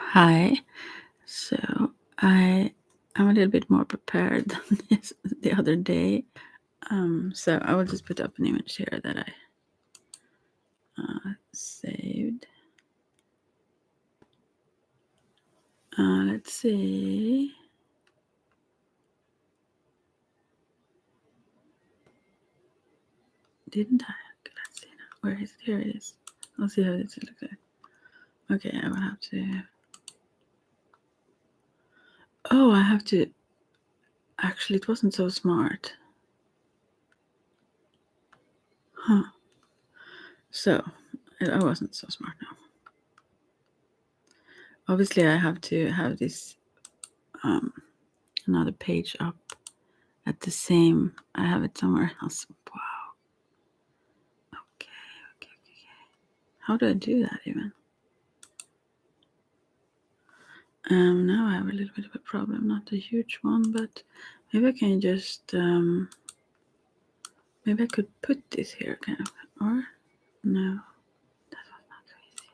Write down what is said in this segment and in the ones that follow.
Hi. So I'm a little bit more prepared than the other day. So I will just put up an image here that I saved. Let's see. Didn't I? Okay, let's see now. Where is it? Here it is. I'll see how this looks like. Okay, I will have to. Oh, I have to. Actually, it wasn't so smart. Huh. So, I wasn't so smart now. Obviously, I have to have this another page up at the same. I have it somewhere else. Wow. Okay. How do I do that even? Now I have a little bit of a problem. Not a huge one, but maybe I can just maybe I could put this here, kind of, or no, that was not so easy.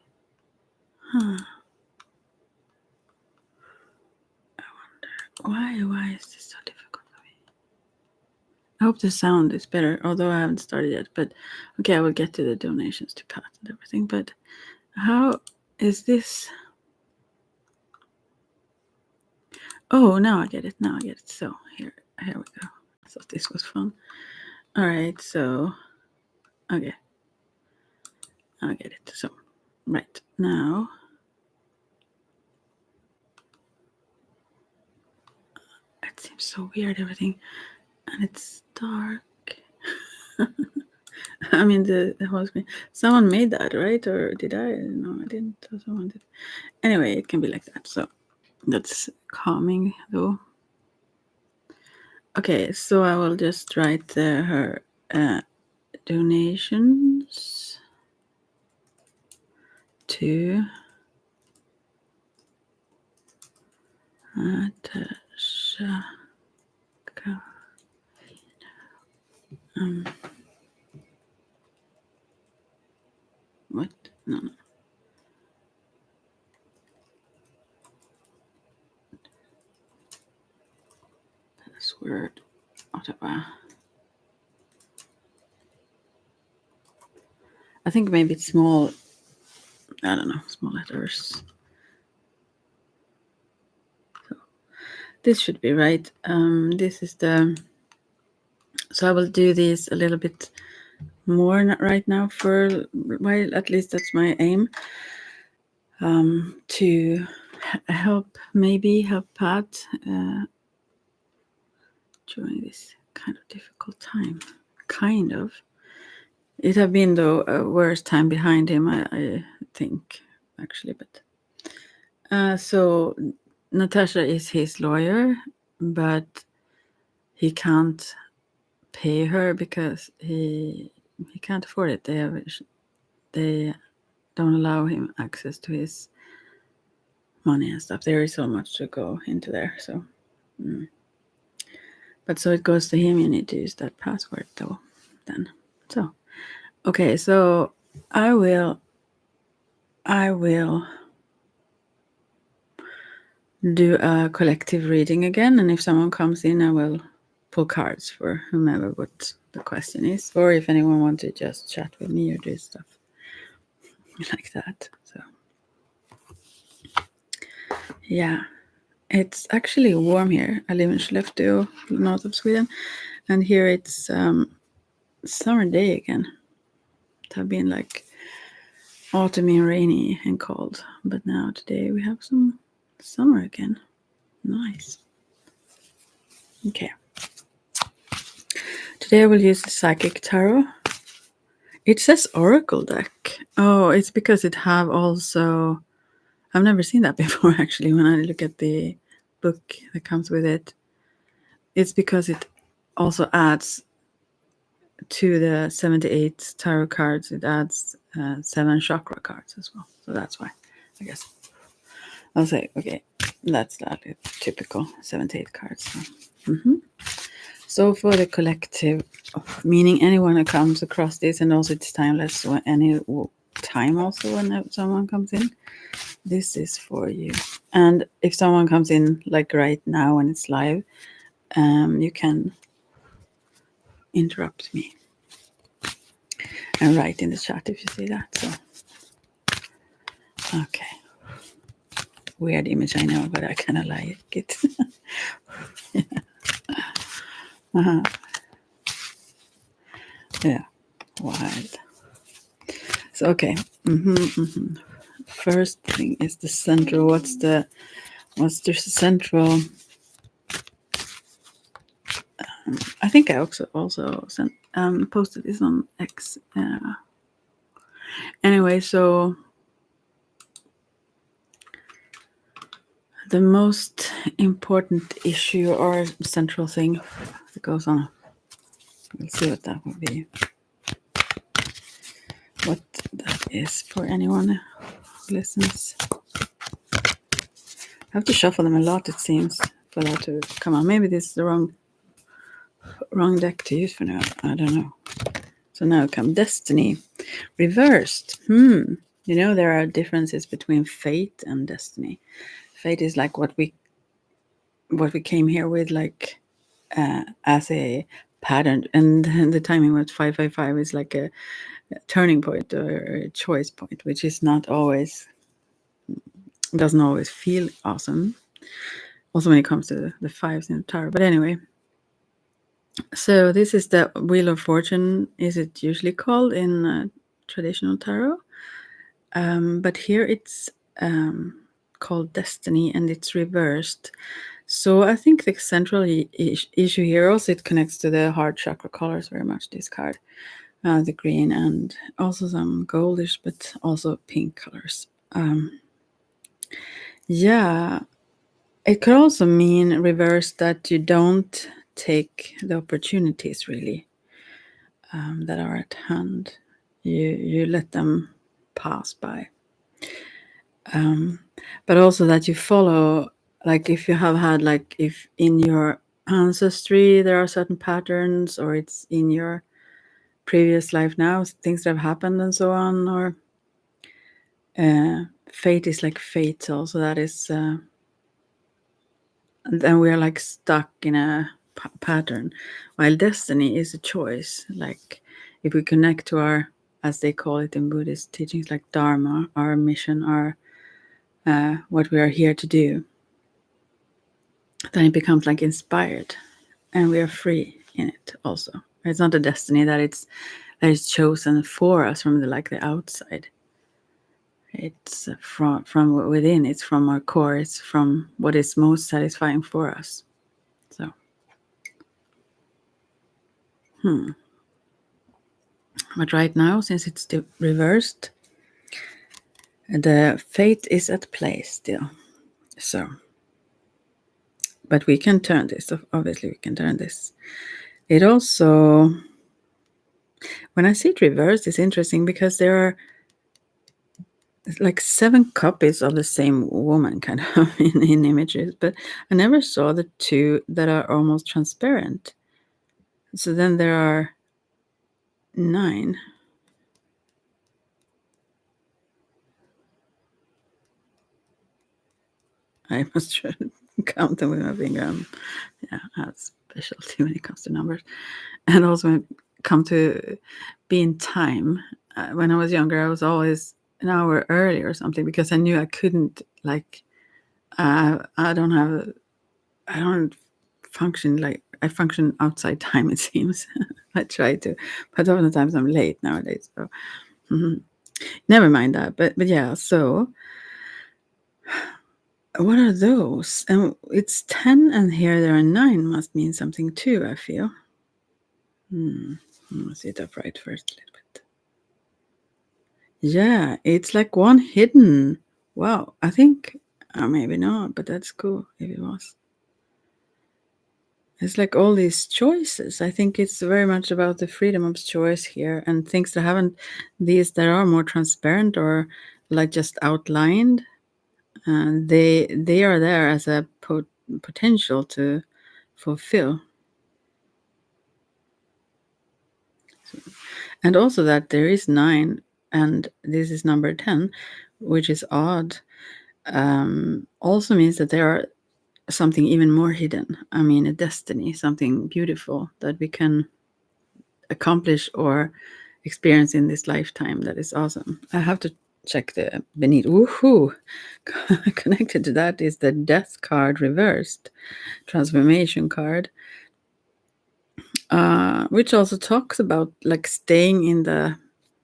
Huh. I wonder why is this so difficult for me? I hope the sound is better, although I haven't started yet. But okay, I will get to the donations to Pat and everything. But how is this? Oh, now I get it. Now I get it. So here we go. I thought this was fun. All right, so okay, I get it. So right now, it seems so weird everything, and it's dark. I mean the whole screen. Someone made that, right? Or did I? No, I didn't. Someone did. Anyway, it can be like that. So that's calming though. Okay, so I will just write her donations to Natasha. What? No. Password. Whatever. I think maybe it's small. I don't know. Small letters. So this should be right. This is the. So I will do this a little bit more right now for while at least that's my aim. To help Pat during this kind of difficult time. Kind of. It have been the worst time behind him, I think, actually. But so Natasha is his lawyer, but he can't pay her because he can't afford it. They don't allow him access to his money and stuff. There is so much to go into there. So, but so it goes to him. You need to use that password though. Then so okay. So I will do a collective reading again, and if someone comes in, I will pull cards for whomever what the question is, or if anyone wants to just chat with me or do stuff like that. So yeah, it's actually warm here. I live in Skellefteå, north of Sweden, and here it's summer day again. It have been like autumny and rainy and cold, but now today we have some summer again. Nice. Okay. Today I will use the Psychic Tarot. It says Oracle deck. Oh, it's because it have also... I've never seen that before, actually, when I look at the book that comes with it. It's because it also adds to the 78 tarot cards, it adds 7 chakra cards as well. So that's why, I guess. I'll say, okay, that's that. It's typical 78 cards. So. So for the collective, meaning anyone who comes across this, and also it's timeless, so any time also when someone comes in, This is for you. And if someone comes in like right now when it's live, you can interrupt me and write in the chat if you see that. So, okay. Weird image, I know, but I kind of like it. uh-huh. Yeah, wild. So, okay. First thing is the central. What's the central? I think I also sent posted this on X. Anyway, so the most important issue or central thing that goes on. We'll see what that would be. What that is for anyone who listens. I have to shuffle them a lot, it seems, for that to come on. Maybe this is the wrong deck to use for now. I don't know. So now come Destiny. Reversed. You know, there are differences between fate and destiny. Fate is like what we came here with, like as a pattern, and the timing with 555 is like a turning point or a choice point, which is not always, doesn't always feel awesome. Also, when it comes to the fives in the tarot. But anyway, so this is the Wheel of Fortune. Is it usually called in traditional tarot? But here it's called Destiny, and it's reversed. So I think the central issue here, also it connects to the heart chakra colors very much, this card. The green and also some goldish, but also pink colors. Yeah, it could also mean reverse that you don't take the opportunities really that are at hand. You let them pass by. But also that you follow, like if you have had, like if in your ancestry there are certain patterns, or it's in your previous life now, things that have happened and so on, or fate is like fatal, so that is and then we are like stuck in a pattern, while destiny is a choice. Like if we connect to our, as they call it in Buddhist teachings, like dharma, our mission, our what we are here to do, then it becomes like inspired, and we are free in it also. It's not a destiny that is chosen for us from the outside. It's from within. It's from our core. It's from what is most satisfying for us. So, but right now, since it's reversed, the fate is at play still. So, but we can turn this. Obviously, we can turn this. It also, when I see it reversed, it's interesting because there are like 7 copies of the same woman kind of in images, but I never saw the 2 that are almost transparent. So then there are 9. I must try to count them with my finger. Yeah, I have specialty when it comes to numbers. And also when it comes to being time. When I was younger, I was always an hour early or something because I knew I couldn't, like, I don't function like, I function outside time, it seems. I try to, but often times I'm late nowadays. So never mind that. But yeah, so what are those? And it's 10, and here there are 9. Must mean something too, I feel. Let's see it upright first a little bit. Yeah, it's like 1 hidden. Wow, I think maybe not, but that's cool if it was. It's like all these choices. I think it's very much about the freedom of choice here, and things that haven't, these that are more transparent or like just outlined, and they are there as a potential to fulfill. And also that there is 9, and this is number 10, which is odd, also means that there are something even more hidden. I mean, a destiny, something beautiful that we can accomplish or experience in this lifetime. That is awesome. I have to check the beneath. Woohoo! Connected to that is the death card reversed, transformation card, which also talks about like staying in the,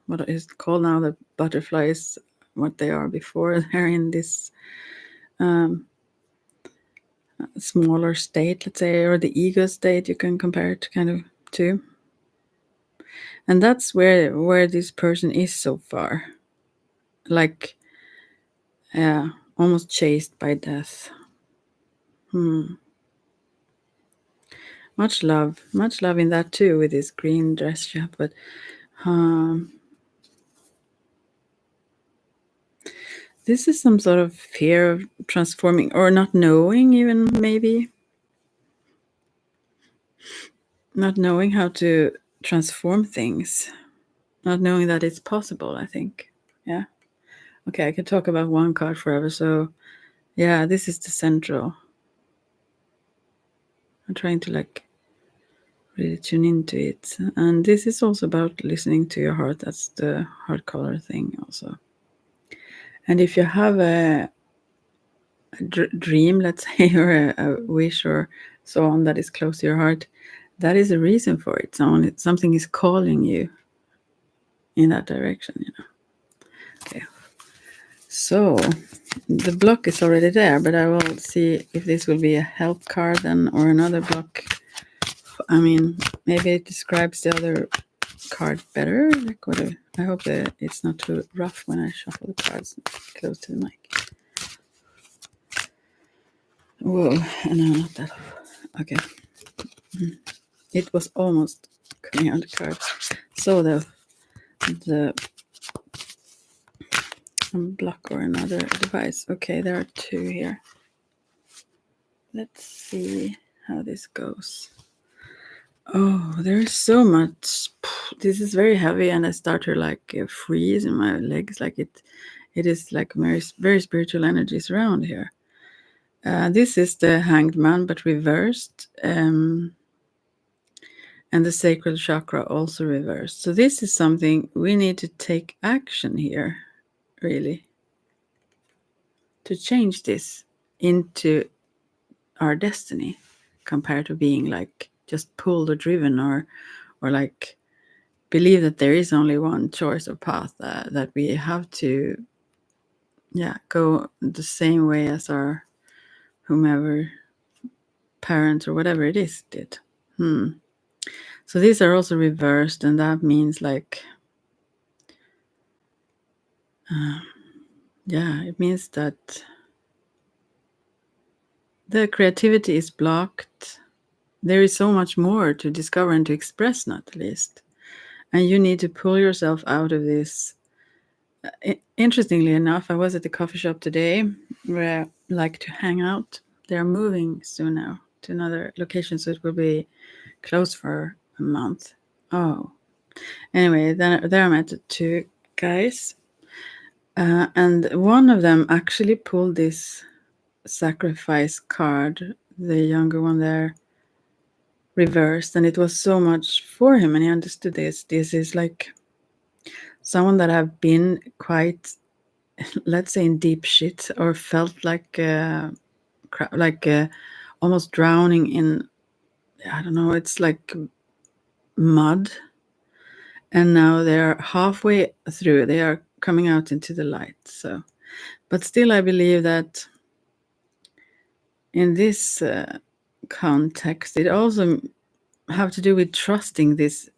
what is it called now, the butterflies, what they are before they're in this smaller state, let's say, or the ego state, you can compare it kind of to. And that's where this person is so far, like, yeah, almost chased by death. Much love in that too, with this green dress she had. But this is some sort of fear of transforming, or not knowing, even maybe not knowing how to transform things, not knowing that it's possible, I think. Yeah. Okay, I could talk about one card forever. So yeah, this is the central. I'm trying to like really tune into it. And this is also about listening to your heart. That's the heart color thing also. And if you have a dream, let's say, or a wish or so on that is close to your heart, that is a reason for it. Something is calling you in that direction, you know. Okay. So the block is already there, but I will see if this will be a help card then, or another block. I mean, maybe it describes the other card better. Like I hope that it's not too rough when I shuffle the cards close to the mic. Whoa, no, not that. Okay. It was almost coming out the cards. So the block or another device. Okay, there are two here. Let's see how this goes. Oh, there's so much. This is very heavy, and I start to like freeze in my legs. Like it is like very, very spiritual energies around here. This is the Hanged Man, but reversed, and the sacral chakra also reversed. So this is something we need to take action here, really, to change this into our destiny, compared to being like just pulled or driven, or like believe that there is only one choice or path, that we have to go the same way as our whomever parents or whatever it is did. So these are also reversed, and that means like it means that the creativity is blocked. There is so much more to discover and to express, not least. And you need to pull yourself out of this. Interestingly enough, I was at the coffee shop today where I like to hang out. They're moving soon now to another location, so it will be closed for a month. Oh. Anyway, then there I met two guys. And one of them actually pulled this sacrifice card, the younger one there, reversed, and it was so much for him, and he understood this. This is like someone that have been quite, let's say, in deep shit, or felt like almost drowning in, I don't know, it's like mud, and now they're halfway through. They are coming out into the light. So, but still, I believe that in this context, it also have to do with trusting this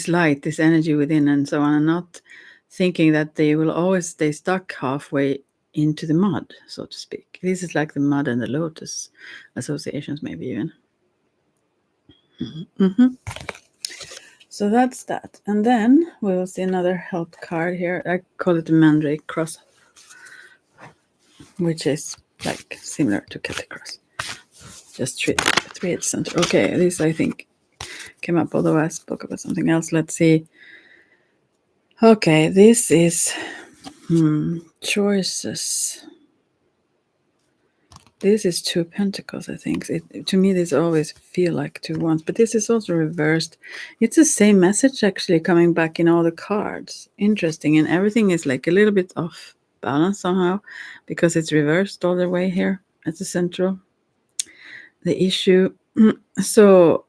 light, this energy within, and so on, and not thinking that they will always stay stuck halfway into the mud, so to speak. This is like the mud and the lotus associations, maybe even. So that's that. And then we will see another help card here. I call it the Mandrake Cross, which is like similar to Celtic Cross. Just three at the center. Okay, this I think came up, although I spoke about something else. Let's see. Okay, this is Choices. This is 2 Pentacles, I think. To me, this always feel like 2 Wands, but this is also reversed. It's the same message actually coming back in all the cards. Interesting, and everything is like a little bit off balance somehow because it's reversed all the way here at the central. The issue. So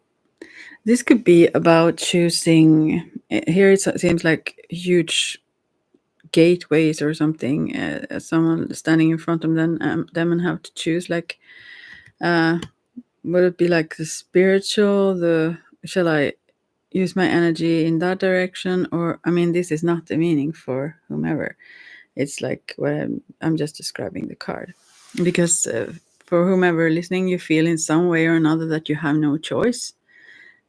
this could be about choosing. Here it seems like huge gateways or something. Someone standing in front of them and have to choose like. Would it be like the spiritual, shall I use my energy in that direction? Or, I mean, this is not the meaning for whomever. It's like what I'm just describing the card. Because for whomever listening, you feel in some way or another that you have no choice.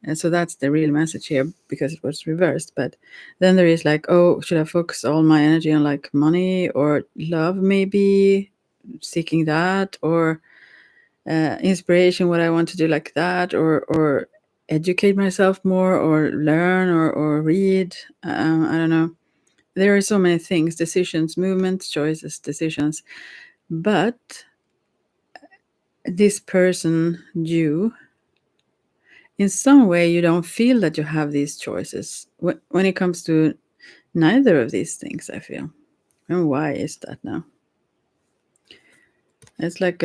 And so that's the real message here because it was reversed. But then there is like, oh, should I focus all my energy on like money or love, maybe seeking that, or inspiration, what I want to do like that, or educate myself more, or learn, or read. I don't know. There are so many things, decisions, movements, choices, decisions. But this person, you, in some way, you don't feel that you have these choices when it comes to neither of these things, I feel. And why is that now? It's like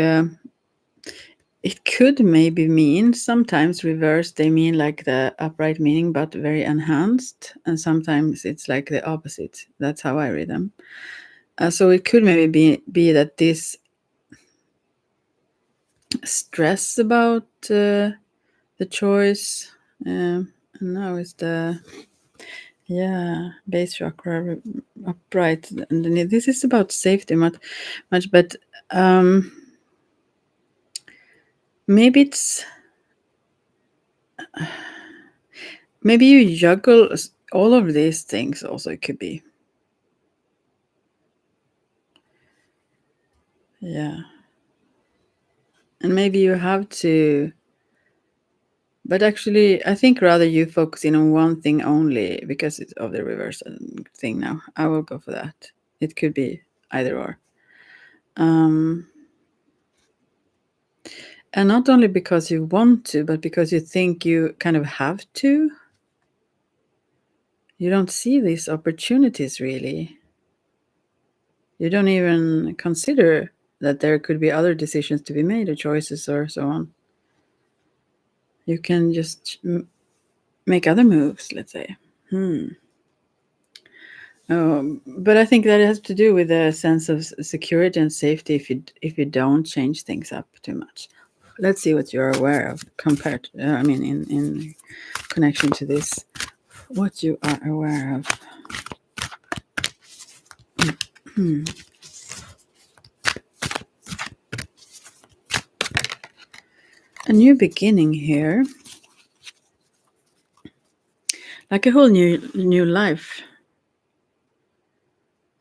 it could maybe mean sometimes reversed, they mean like the upright meaning, but very enhanced. And sometimes it's like the opposite. That's how I read them. So it could maybe be that this stress about the choice. And now it's the base chakra upright. And this is about safety much, but maybe it's. Maybe you juggle all of these things also, it could be. Yeah. And maybe you have to. But actually, I think rather you focusing on one thing only because it's of the reverse thing now. I will go for that. It could be either or. And not only because you want to, but because you think you kind of have to. You don't see these opportunities really. You don't even consider that there could be other decisions to be made or choices or so on. You can just make other moves, let's say. But I think that has to do with a sense of security and safety if you don't change things up too much. Let's see what you're aware of compared to, in connection to this, what you are aware of. A new beginning here. Like a whole new life.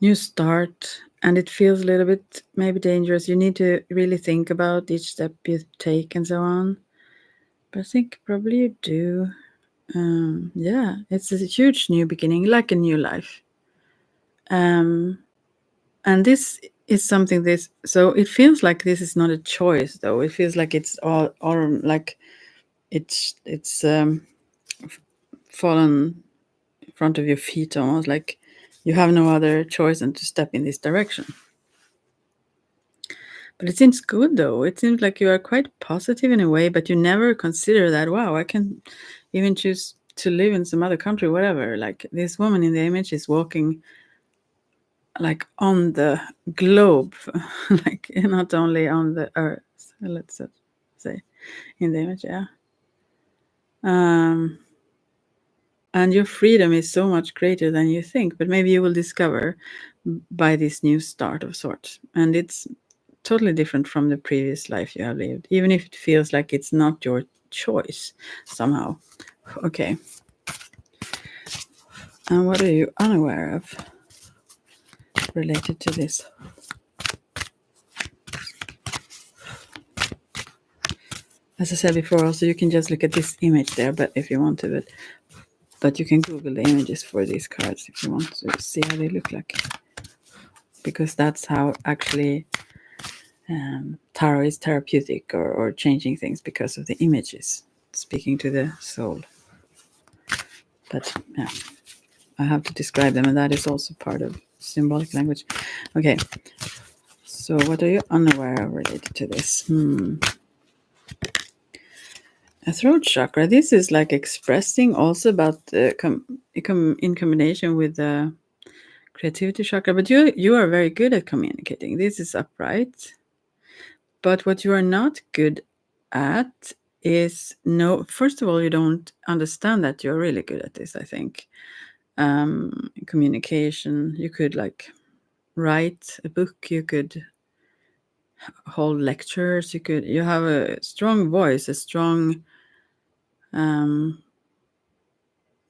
New start. And it feels a little bit maybe dangerous. You need to really think about each step you take and so on. But I think probably you do. It's a huge new beginning, like a new life. And this is something so it feels like this is not a choice though. It feels like it's all like it's fallen in front of your feet, almost like you have no other choice than to step in this direction. But it seems good though. It seems like you are quite positive in a way, but you never consider that, wow, I can even choose to live in some other country, whatever. Like this woman in the image is walking like on the globe, like not only on the earth, let's say, in the image, yeah. And your freedom is so much greater than you think, but maybe you will discover by this new start of sorts. And it's totally different from the previous life you have lived, even if it feels like it's not your choice somehow. Okay. And what are you unaware of related to this? As I said before, also you can just look at this image there, but if you want to, but you can Google the images for these cards if you want to see how they look like. because that's how actually tarot is therapeutic, or changing things because of the images, speaking to the soul. But yeah, I have to describe them, and that is also part of symbolic language. Okay, so what are you unaware of related to this? A throat chakra. This is like expressing also about in combination with the creativity chakra. But you are very good at communicating. This is upright. But what you are not good at is, no. First of all, you don't understand that you're really good at this. I think communication. You could like write a book. You could hold lectures. You have a strong voice, a strong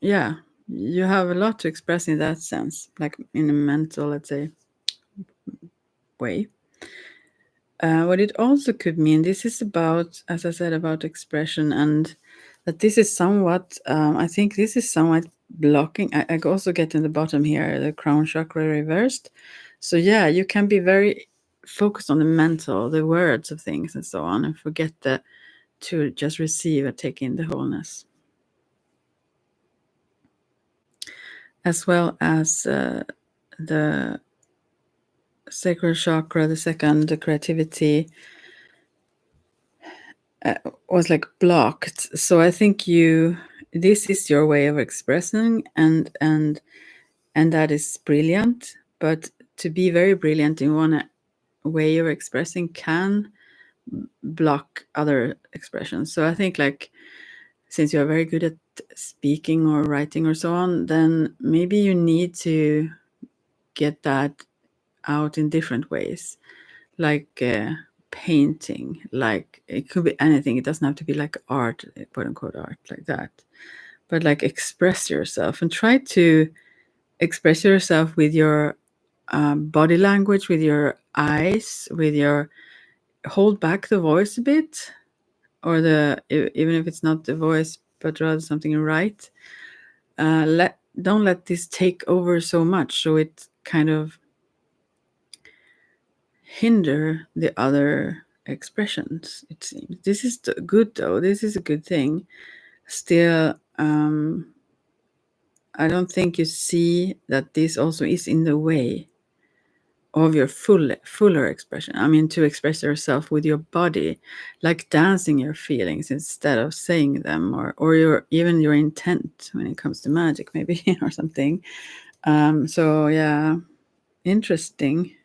yeah, you have a lot to express in that sense, like in a mental, let's say, way. What it also could mean, this is about, as I said, about expression, and that this is somewhat, I think this is somewhat blocking. I also get in the bottom here, the crown chakra reversed. So yeah, you can be very focused on the mental, the words of things and so on, and forget to just receive and take in the wholeness. As well as the sacral chakra, the second, the creativity, was like blocked. So I think this is your way of expressing, and that is brilliant. But to be very brilliant in one way of expressing can block other expressions. So I think, like, since you are very good at speaking or writing or so on, then maybe you need to get that out in different ways, like painting. Like, it could be anything. It doesn't have to be like art, quote unquote art, like that, but like express yourself, and try to express yourself with your body language, with your eyes, with your hold back the voice a bit, or even if it's not the voice but rather something you write. Don't let this take over so much, so it kind of hinder the other expressions. It seems this is good, though. This is a good thing. Still, I don't think you see that this also is in the way of your fuller expression. I mean, to express yourself with your body, like dancing your feelings instead of saying them, or even your intent when it comes to magic, maybe, or something. So yeah, interesting.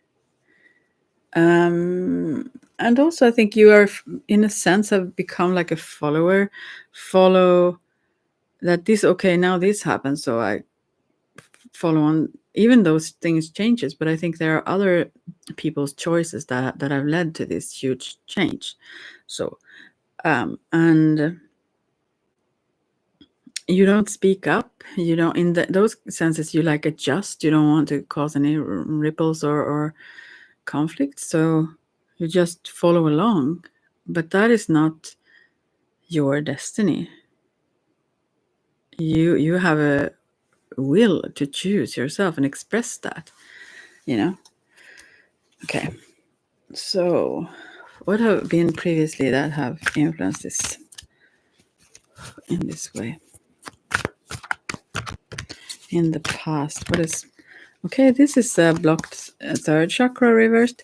And also, I think you are, in a sense, have become like a follow that this, okay, now this happens, so I follow on, even those things changes. But I think there are other people's choices that have led to this huge change. So and you don't speak up, you don't, in those senses, you like adjust, you don't want to cause any ripples or conflict, so you just follow along. But that is not your destiny. You have a will to choose yourself and express that, okay. So what have been previously that have influenced this in this way in the past? What is, okay, this is a blocked third chakra reversed.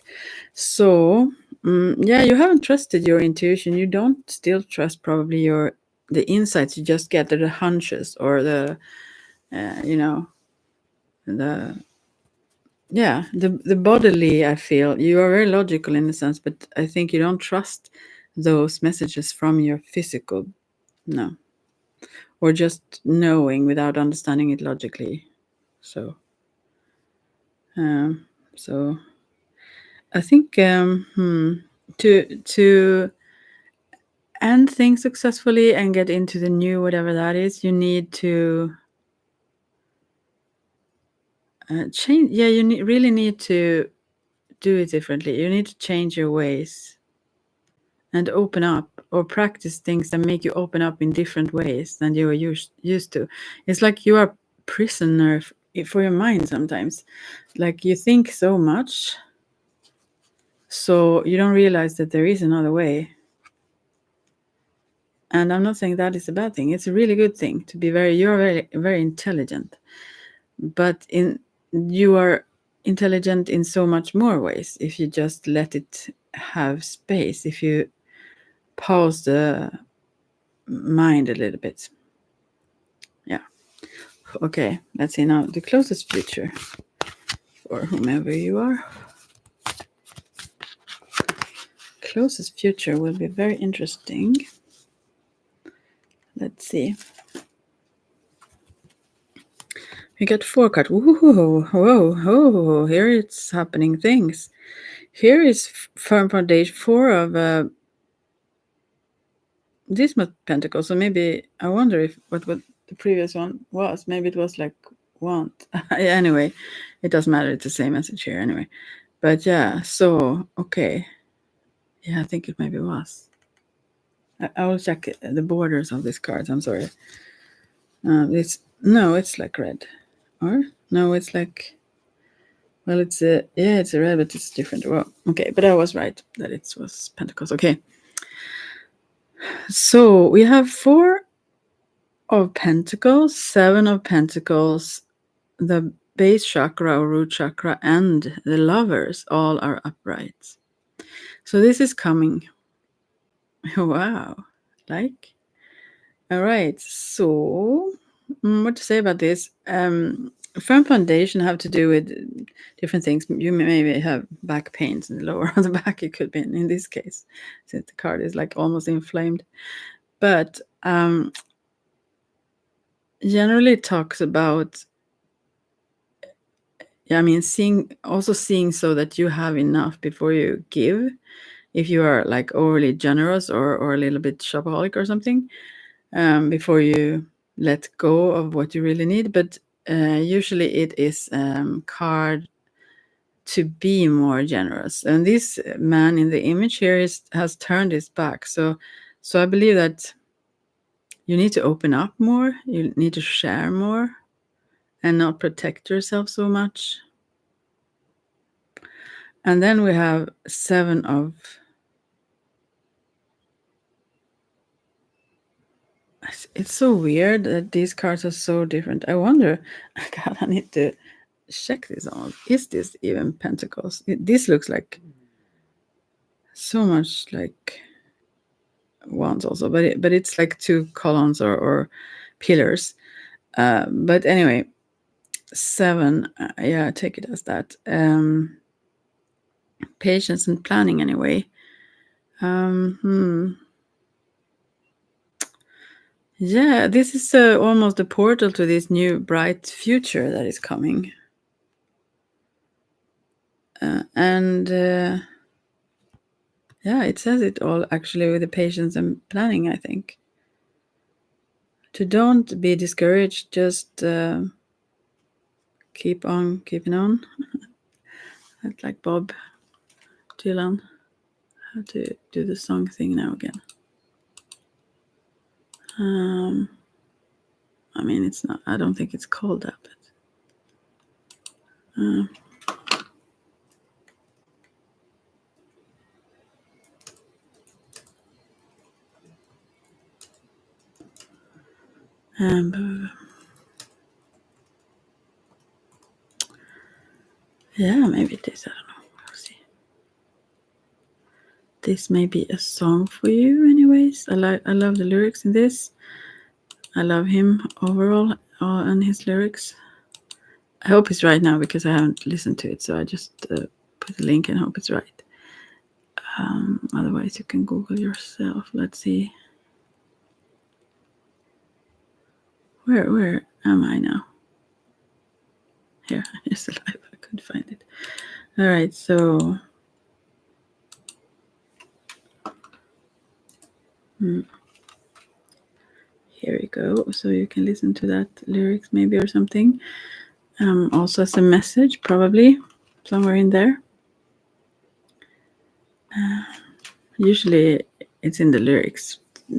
So yeah, you haven't trusted your intuition. You don't still trust probably the insights you just get, the hunches, or the the the bodily. I feel you are very logical in a sense, but I think you don't trust those messages from your physical, no, or just knowing without understanding it logically. So so I think to end things successfully and get into the new, whatever that is, you need to change. Yeah, you really need to do it differently. You need to change your ways and open up, or practice things that make you open up in different ways than you were used to. It's like you are prisoner for your mind sometimes. Like you think so much, so you don't realize that there is another way. And I'm not saying that is a bad thing. It's a really good thing to be you're very, very intelligent. But you are intelligent in so much more ways if you just let it have space, if you pause the mind a little bit. Yeah. Okay, let's see now the closest future for whomever you are. Closest future will be very interesting. Let's see. We got 4 cards. Whoa, whoa, whoa. Here it's happening things. Here is firm foundation, 4 of this pentacle. So maybe I wonder if what the previous one was. Maybe it was like want. Anyway, it doesn't matter. It's the same message here anyway. But yeah, so okay. Yeah, I think it maybe was. I will check the borders of these cards. I'm sorry. It's like red, or no, it's like. Well, it's a red, but it's different. Well, okay, but I was right that it was Pentacles. Okay. So we have 4 of Pentacles, 7 of Pentacles, the base chakra or root chakra, and the Lovers all are upright. So this is coming. Wow. Like. All right. So what to say about this? Firm foundation have to do with different things. You maybe have back pains in the lower of the back. It could be in this case, since the card is like almost inflamed. But generally it talks about, seeing so that you have enough before you give. If you are like overly generous or a little bit shopaholic or something, before you let go of what you really need. But usually it is card to be more generous. And this man in the image here has turned his back. So I believe that you need to open up more. You need to share more and not protect yourself so much. And then we have 7 of... It's so weird that these cards are so different. I wonder, God, I need to check this out. Is this even Pentacles? This looks like so much like Wands also, but it's like 2 columns or pillars. But anyway, 7, yeah, take it as that. Patience and planning anyway. Yeah, this is almost a portal to this new bright future that is coming. Yeah, it says it all actually with the patience and planning, I think. To don't be discouraged, just keep on keeping on. That's like Bob Dylan. How to do the song thing now again. I mean, it's not, I don't think it's called that, but yeah, maybe it is. I don't know. We'll see. This may be a song for you, anyways. I love the lyrics in this. I love him overall and his lyrics. I hope it's right now because I haven't listened to it, so I just put the link and hope it's right. Otherwise, you can Google yourself. Let's see. Where am I now? Here, it's alive. I couldn't find it. All right, so here we go. So you can listen to that lyrics maybe or something. Also as a message, probably somewhere in there. Usually it's in the lyrics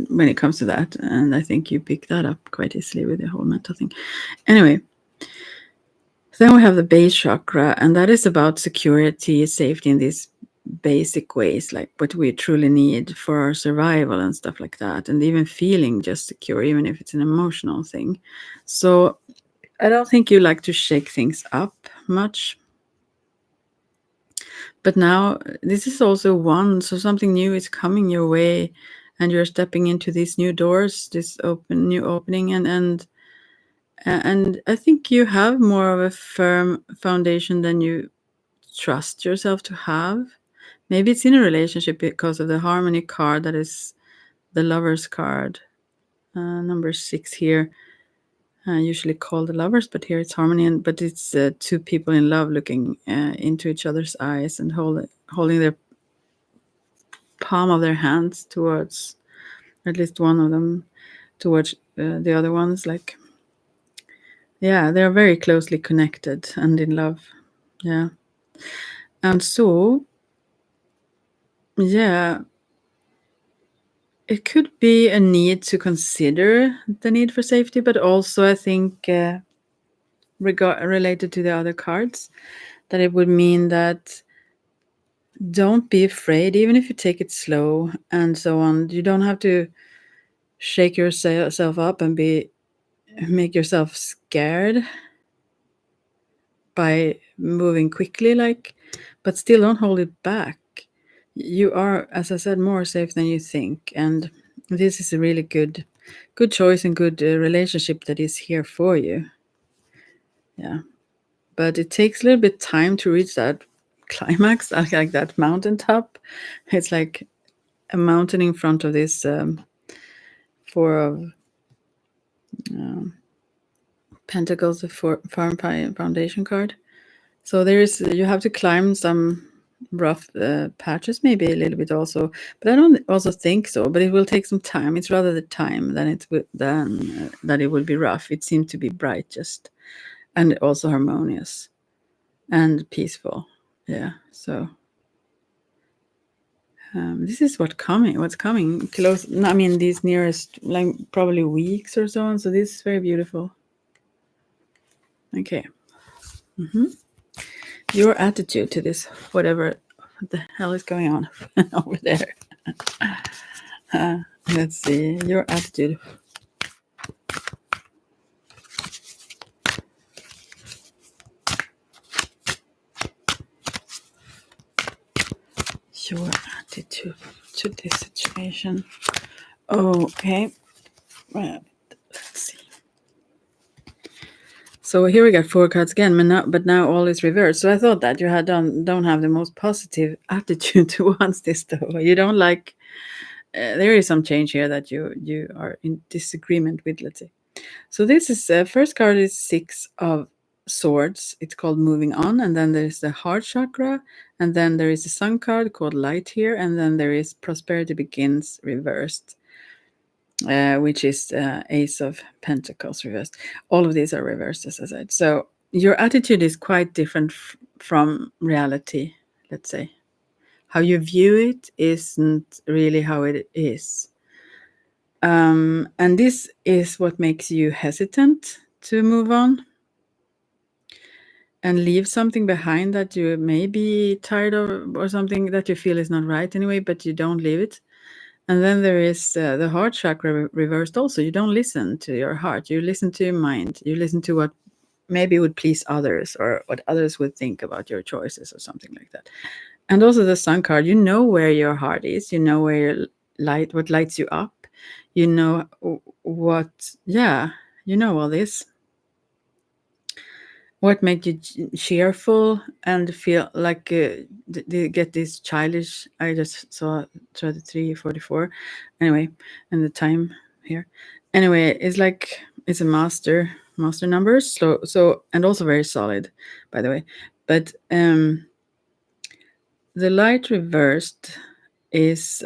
when it comes to that, and I think you pick that up quite easily with the whole mental thing. Anyway, Then we have the base chakra, and that is about security, safety in these basic ways, like what we truly need for our survival and stuff like that, and even feeling just secure, even if it's an emotional thing. So I don't think you like to shake things up much. But now this is also one, so something new is coming your way, and you're stepping into these new doors, this new opening, and I think you have more of a firm foundation than you trust yourself to have. Maybe it's in a relationship because of the harmony card that is the lover's card, number 6 here. Usually called the lovers, but here it's harmony, but it's two people in love looking into each other's eyes and holding their palm of their hands towards, or at least one of them towards the other ones. Like, yeah, they're very closely connected and in love. Yeah. And so, yeah, it could be a need to consider the need for safety, but also I think related to the other cards, that it would mean that don't be afraid, even if you take it slow and so on. You don't have to shake yourself up and make yourself scared by moving quickly, like, but still don't hold it back. You are, as I said, more safe than you think, and this is a really good choice and good relationship that is here for you. Yeah, but it takes a little bit time to reach that climax, like that mountaintop. It's like a mountain in front of this four of pentacles, the farm foundation card. So you have to climb some rough patches, maybe a little bit also, but I don't also think so. But it will take some time. It's rather the time than that it will be rough. It seemed to be bright, just, and also harmonious and peaceful. Yeah. So this is what's coming close. I mean, these nearest, like, probably weeks or so on. So this is very beautiful. Okay. Your attitude to this, whatever the hell is going on over there. Let's see. Your attitude. Your attitude to this situation. Okay. Well, let's see. So here we got 4 cards again, but now all is reversed. So I thought that you don't have the most positive attitude towards this, though. You don't like. There is some change here that you are in disagreement with. Let's say. So this is first card is 6 of Swords. It's called Moving On, and then there's the Heart Chakra, and then there is a Sun card called Light here, and then there is Prosperity Begins reversed. Which is Ace of Pentacles reversed. All of these are reversed, as I said. So your attitude is quite different from reality, let's say. How you view it isn't really how it is. And this is what makes you hesitant to move on and leave something behind that you may be tired of, or something that you feel is not right anyway, but you don't leave it. And then there is the heart chakra reversed also. You don't listen to your heart. You listen to your mind. You listen to what maybe would please others, or what others would think about your choices, or something like that. And also the Sun card, you know where your heart is. You know where what lights you up. You know what, yeah, you know all this. What made you cheerful and feel like get this childish? I just saw 33:44. Anyway, and the time here. Anyway, it's like it's a master numbers. So and also very solid, by the way. But the light reversed is,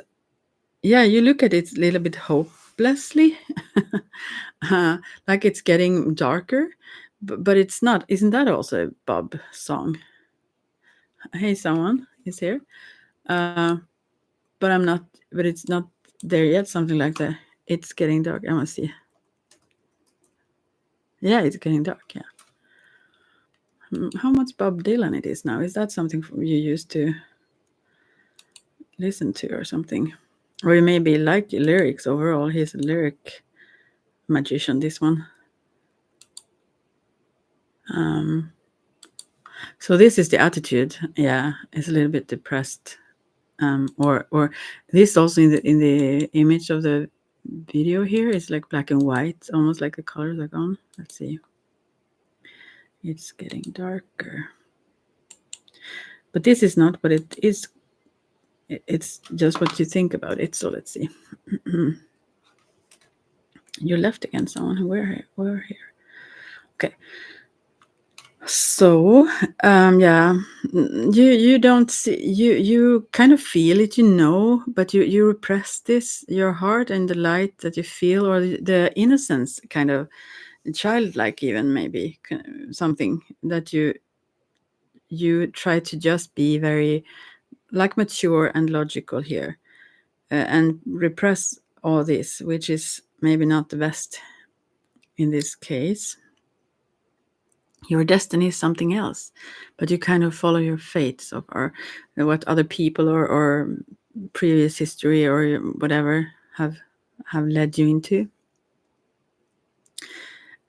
yeah, you look at it a little bit hopelessly, like it's getting darker. But it's not. Isn't that also a Bob song? Hey, someone is here. But I'm not. But it's not there yet. Something like that. It's getting dark. I must see. Yeah, it's getting dark. Yeah. How much Bob Dylan it is now? Is that something you used to listen to or something? Or you maybe like lyrics overall? He's a lyric magician, this one. So this is the attitude. Yeah, it's a little bit depressed. Or this also in the image of the video here is like black and white, almost like the colors are gone. Let's see. It's getting darker. But this is not what it is. It's just what you think about it. So let's see. You're left again, someone. We're here. Okay. So yeah, you don't see, you kind of feel it, but you repress this, your heart, and the light that you feel, or the innocence, kind of childlike, even maybe something that you try to just be very like mature and logical here, and repress all this, which is maybe not the best in this case. Your destiny is something else, but you kind of follow your fates or what other people or previous history or whatever have led you into.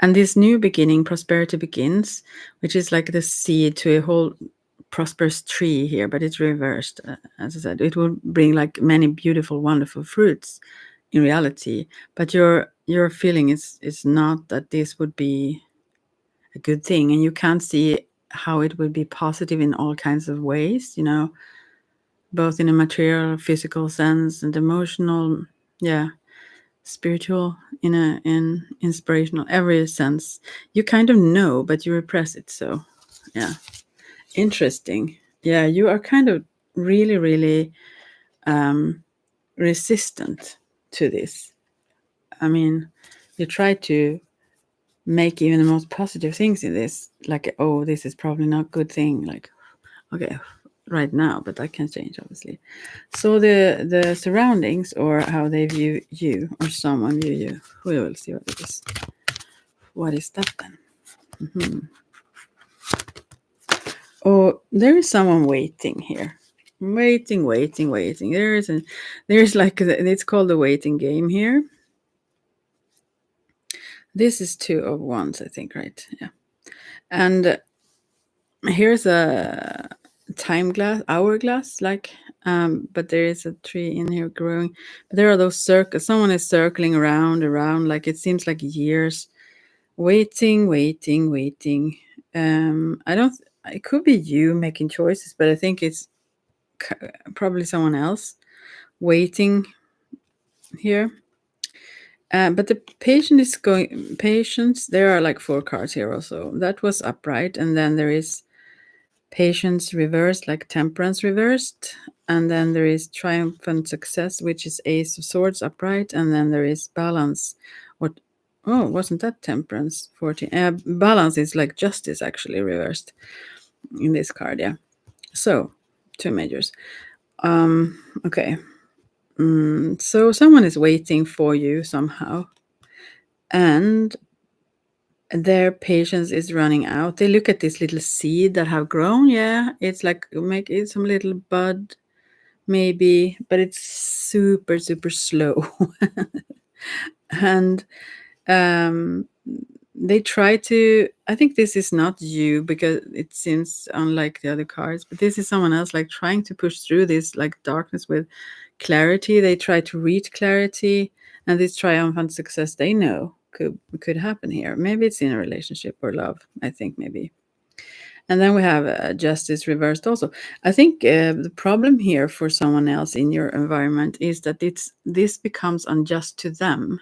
And this new beginning, prosperity begins, which is like the seed to a whole prosperous tree here, but it's reversed. As I said, it will bring like many beautiful, wonderful fruits in reality. But your feeling is not that this would be a good thing, and you can't see how it would be positive in all kinds of ways, both in a material, physical sense and emotional, yeah, spiritual, in inspirational, every sense. You kind of know, but you repress it. So yeah, interesting. Yeah, you are kind of really, really resistant to this. I mean, you try to make even the most positive things in this, like, oh, this is probably not a good thing, like, okay, right now, but that can change, obviously. So the surroundings, or how they view you, or someone view you, we will see what it is. What is that then? Oh, there is someone waiting here. Waiting. There's like, it's called the waiting game here. This is 2 of Wands, I think, right? Yeah. And here's a hourglass, like, but there is a tree in here growing. But there are those circles. Someone is circling around, like it seems like years, waiting. I don't. It could be you making choices, but I think it's probably someone else waiting here. But the patient is going. Patience. There are like 4 cards here also. That was upright, and then there is patience reversed, like temperance reversed, and then there is triumphant success, which is Ace of Swords upright, and then there is balance. What? Oh, wasn't that temperance? 14. Balance is like justice, actually reversed in this card. Yeah. So 2 majors. Okay. So someone is waiting for you somehow, and their patience is running out. They look at this little seed that have grown. Yeah, it's like make it some little bud, maybe, but it's super slow. And they try to. I think this is not you, because it seems unlike the other cards, but this is someone else, like trying to push through this like darkness with clarity. They try to reach clarity, and this triumphant success they know could happen here. Maybe it's in a relationship or love, I think, maybe. And then we have justice reversed also. I think the problem here for someone else in your environment is that this becomes unjust to them.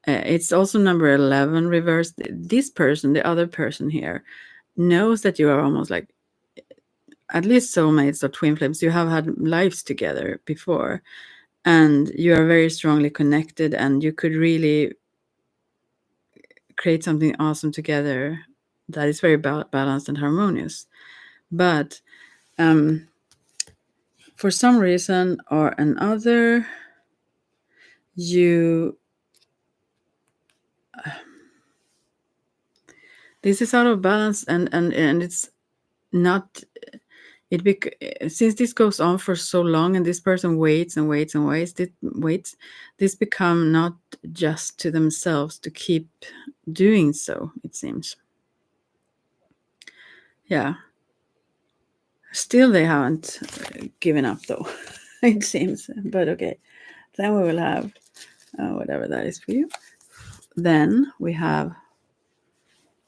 It's also number 11 reversed. This person, the other person here, knows that you are almost like at least soulmates or twin flames. You have had lives together before, and you are very strongly connected, and you could really create something awesome together that is very balanced and harmonious. But for some reason or another, you This is out of balance, and it's not. Since this goes on for so long, and this person waits and waits and waits, this become not just to themselves to keep doing so. It seems. Yeah. Still, they haven't given up, though. It seems. But okay, then we will have whatever that is for you. Then we have.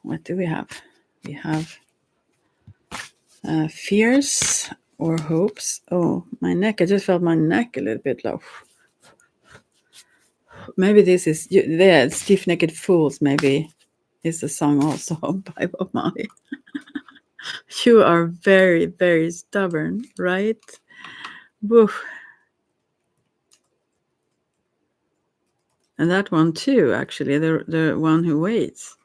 What do we have? We have fears or hopes. Oh, my neck. I just felt my neck a little bit low. Maybe this is there. Stiff Necked Fools. Maybe is a song also by Bob Marley. You are very, very stubborn, right? Woof. And that one too, actually, the one who waits.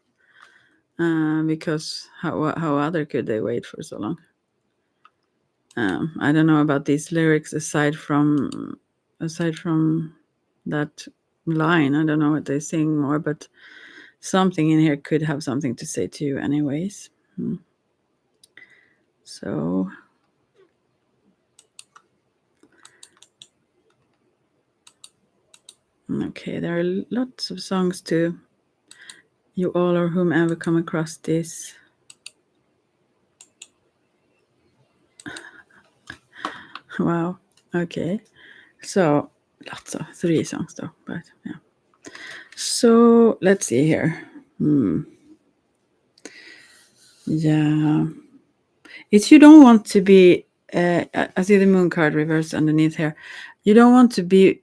Because how other could they wait for so long? I don't know about these lyrics aside from that line. I don't know what they sing more, but something in here could have something to say to you, anyways. So. Okay, there are lots of songs to you all or whomever come across this. Wow. Okay. So lots of 3 songs though, but yeah. So let's see here. Yeah. It's you don't want to be I see the moon card reversed underneath here. You don't want to be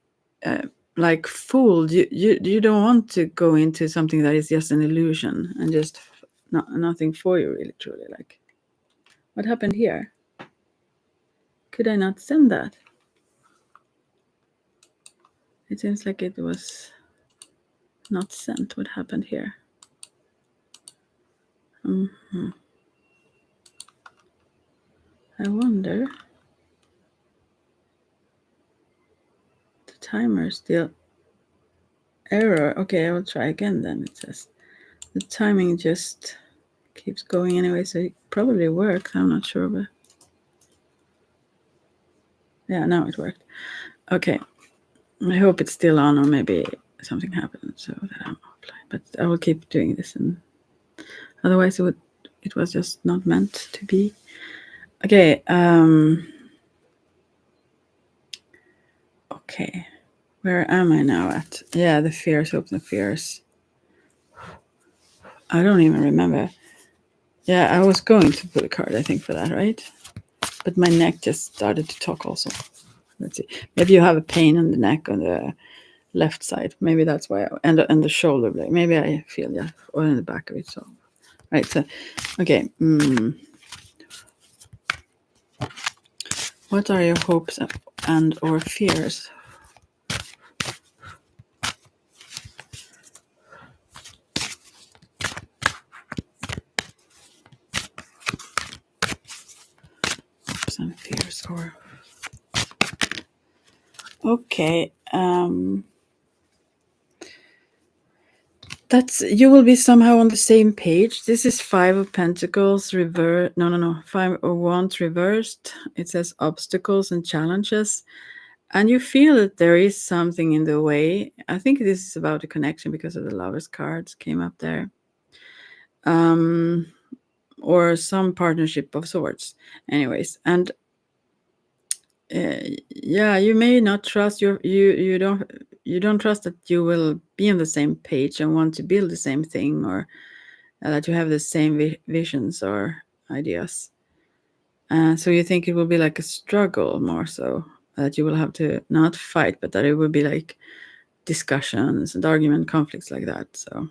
like fooled. You don't want to go into something that is just an illusion and just nothing for you really truly. Like, what happened here? Could I not send that? It seems like it was not sent. What happened here? I wonder. The timer still error. Okay, I will try again then. It says the timing just keeps going anyway, so it probably works. I'm not sure, but yeah, now it worked. Okay, I hope it's still on, or maybe something happened so that I'm offline. But I will keep doing this, and otherwise it was just not meant to be. Okay. Okay. Where am I now at? Yeah, the fears, hopes, and fears. I don't even remember. Yeah, I was going to put a card, I think, for that, right? But my neck just started to talk also. Let's see. Maybe you have a pain in the neck on the left side. Maybe that's why. And the shoulder blade. Maybe I feel, yeah, or in the back of it. So, right. So, okay. What are your hopes and or fears? Hopes and fears, or okay. That's you will be somehow on the same page. This is 5 of Pentacles reversed. No. 5 of Wands reversed. It says obstacles and challenges. And you feel that there is something in the way. I think this is about a connection because of the Lovers cards came up there. Or some partnership of sorts. Anyways, and yeah, you may not trust you don't trust that you will be on the same page and want to build the same thing, or that you have the same visions or ideas. So you think it will be like a struggle more so, that you will have to not fight, but that it will be like discussions and argument conflicts like that. So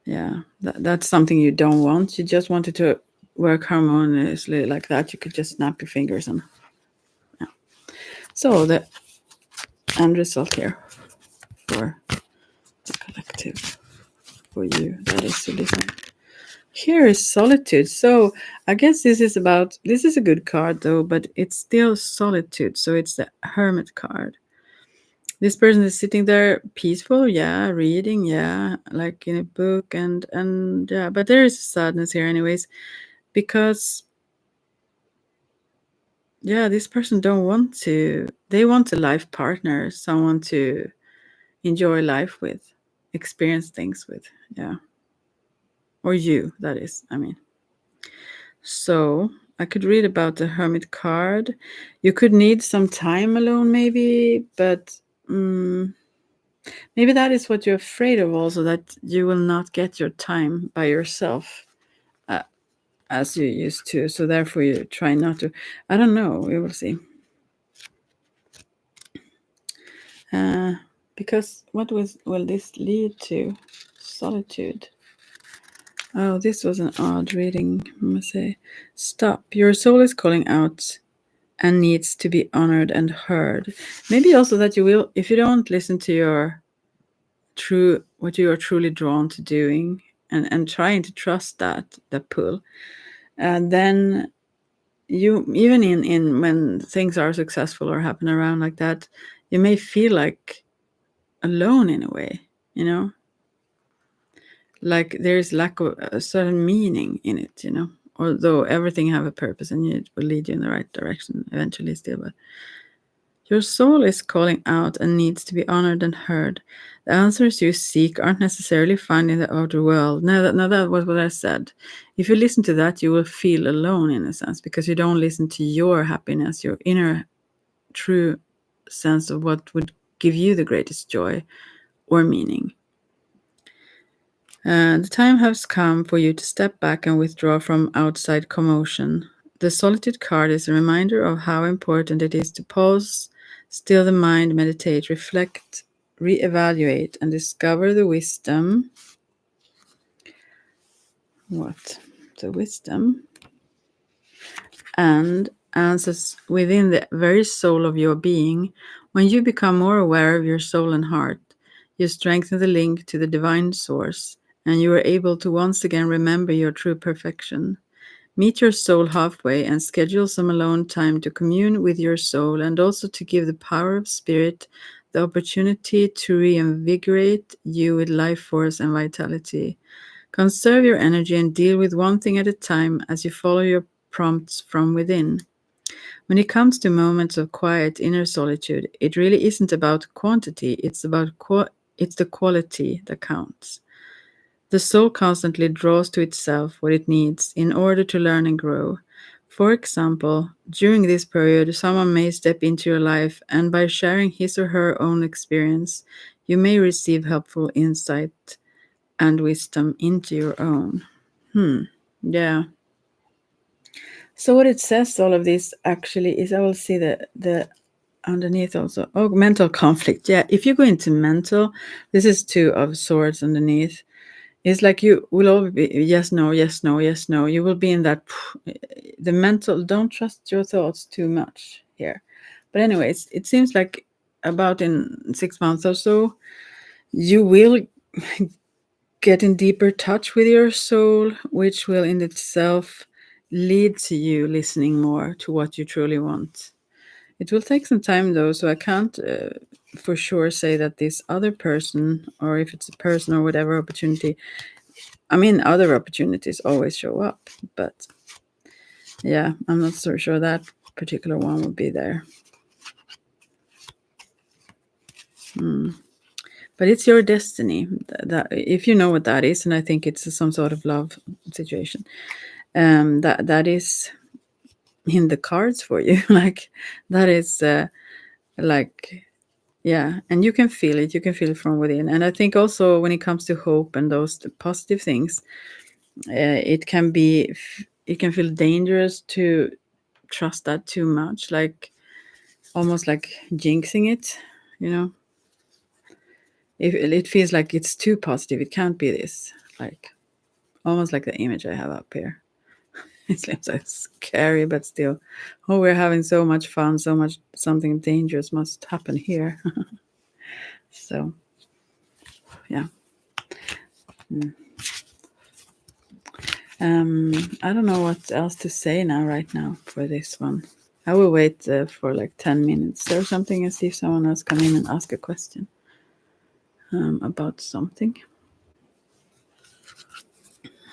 yeah, that's something you don't want. You just want it to work harmoniously like that. You could just snap your fingers and yeah. So the end result here for the collective, for you, that is to listen. Here is solitude. So I guess this is a good card though, but it's still solitude. So it's the Hermit card. This person is sitting there peaceful, yeah, reading, yeah, like in a book, and yeah, but there is sadness here anyways, because yeah, this person don't want to, they want a life partner, someone to enjoy life with, experience things with, yeah. Or you, that is, I mean. So I could read about the hermit card. You could need some time alone, maybe, but maybe that is what you're afraid of also, that you will not get your time by yourself uh, as you used to. So therefore you try not to. I don't know. We will see. Because what will this lead to? Solitude. Oh, this was an odd reading. I must say. Stop. Your soul is calling out and needs to be honored and heard. Maybe also that you will, if you don't listen to your true, what you are truly drawn to doing, and trying to trust that pull, and then you, even in when things are successful or happen around like that, you may feel like alone in a way, you know, like there's lack of a certain meaning in it, you know, although everything have a purpose and it will lead you in the right direction eventually still. But your soul is calling out and needs to be honored and heard. The answers you seek aren't necessarily found in the outer world. No, that was what I said. If you listen to that, you will feel alone in a sense, because you don't listen to your happiness, your inner true sense of what would give you the greatest joy or meaning. The time has come for you to step back and withdraw from outside commotion. The Solitude card is a reminder of how important it is to pause, still the mind, meditate, reflect, reevaluate, and discover the wisdom. What? The wisdom and answers within the very soul of your being. When you become more aware of your soul and heart, you strengthen the link to the divine source, and you are able to once again remember your true perfection. Meet your soul halfway and schedule some alone time to commune with your soul, and also to give the power of spirit the opportunity to reinvigorate you with life force and vitality. Conserve your energy and deal with one thing at a time as you follow your prompts from within. When it comes to moments of quiet inner solitude, it really isn't about quantity, it's the quality that counts. The soul constantly draws to itself what it needs in order to learn and grow. For example, during this period, someone may step into your life, and by sharing his or her own experience, you may receive helpful insight and wisdom into your own. Yeah. So what it says, all of this actually is, I will see the underneath also. Oh, mental conflict. Yeah, if you go into mental, this is two of swords underneath. It's like you will always be yes, no, yes, no, yes, no. You will be in that the mental. Don't trust your thoughts too much here. But anyways, it seems like about in 6 months or so, you will get in deeper touch with your soul, which will in itself lead to you listening more to what you truly want. It will take some time though, so I can't for sure say that this other person, or if it's a person or whatever opportunity, I mean, other opportunities always show up, but yeah, I'm not so sure that particular one will be there. But it's your destiny. That if you know what that is, and I think it's some sort of love situation, that is in the cards for you. Like that is like yeah, and you can feel it. You can feel it from within. And I think also when it comes to hope and those positive things, it can be it can feel dangerous to trust that too much, like almost like jinxing it, you know. If it feels like it's too positive, it can't be this, like almost like the image I have up here. It seems so scary, but still, oh, we're having so much fun, so much something dangerous must happen here. So yeah. I don't know what else to say now right now for this one. I will wait for like 10 minutes or something and see if someone else come in and ask a question about something.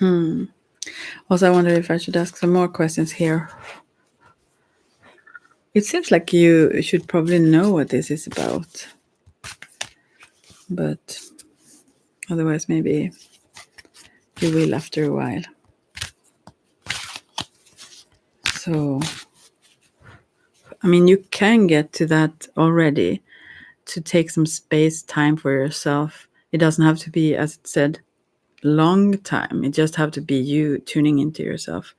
Also, I wonder if I should ask some more questions here. It seems like you should probably know what this is about. But otherwise, maybe you will after a while. So, I mean, you can get to that already, to take some space, time for yourself. It doesn't have to be, as it said, long time. It just have to be you tuning into yourself.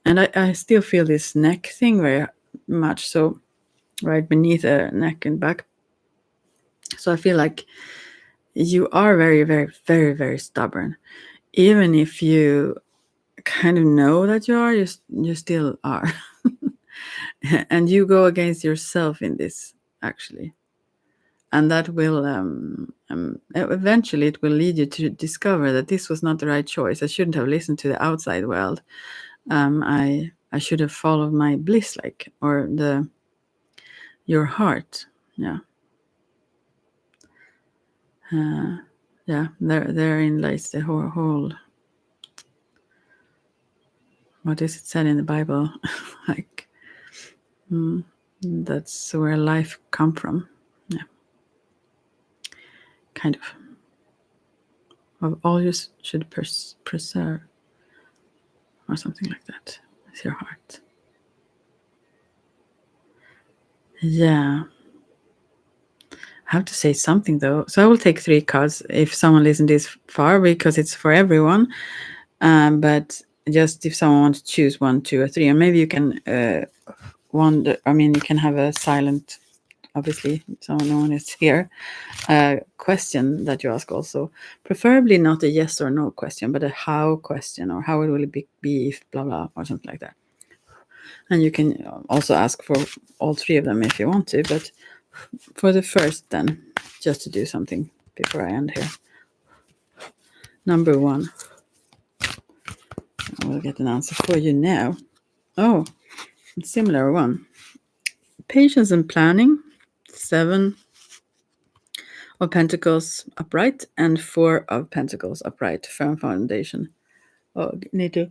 And I still feel this neck thing very much, so right beneath the neck and back. So I feel like you are very, very, very, very stubborn. Even if you kind of know that you are, you still are. And you go against yourself in this, actually. And that will eventually it will lead you to discover that this was not the right choice. I shouldn't have listened to the outside world. I should have followed my bliss, like, or your heart. Yeah. Yeah, therein lies the whole. What is it said in the Bible? Like, that's where life come from. Yeah, kind of all you should preserve, or something like that. Is your heart. Yeah. I have to say something though. So I will take 3 cards if someone listens this far, because it's for everyone. But just if someone wants to choose 1, 2, or 3, and maybe you can wonder. I mean, you can have a silent. Obviously, no one is here. Question that you ask also, preferably not a yes or no question, but a how question, or how it will be if blah blah, or something like that. And you can also ask for all 3 of them if you want to, but for the first, then, just to do something before I end here. Number 1. I will get an answer for you now. Oh, similar one. Patience and planning. 7 of Pentacles upright and 4 of Pentacles upright. Firm foundation. Oh, need to.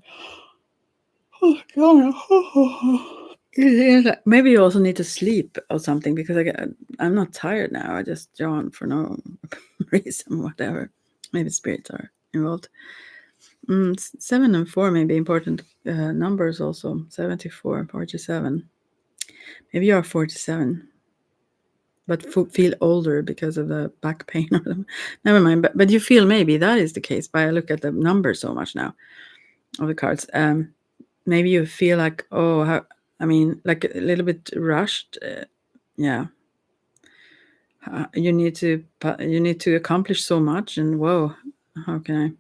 Oh, God. Maybe you also need to sleep or something, because I'm not tired now. I just yawn for no reason, whatever. Maybe spirits are involved. 7 and 4 may be important numbers also. 74 and 47. Maybe you are 47, but feel older because of the back pain or them. Never mind. But you feel maybe that is the case. But I look at the numbers so much now of the cards. Maybe you feel like, like a little bit rushed. Yeah. You need to accomplish so much, and whoa, how can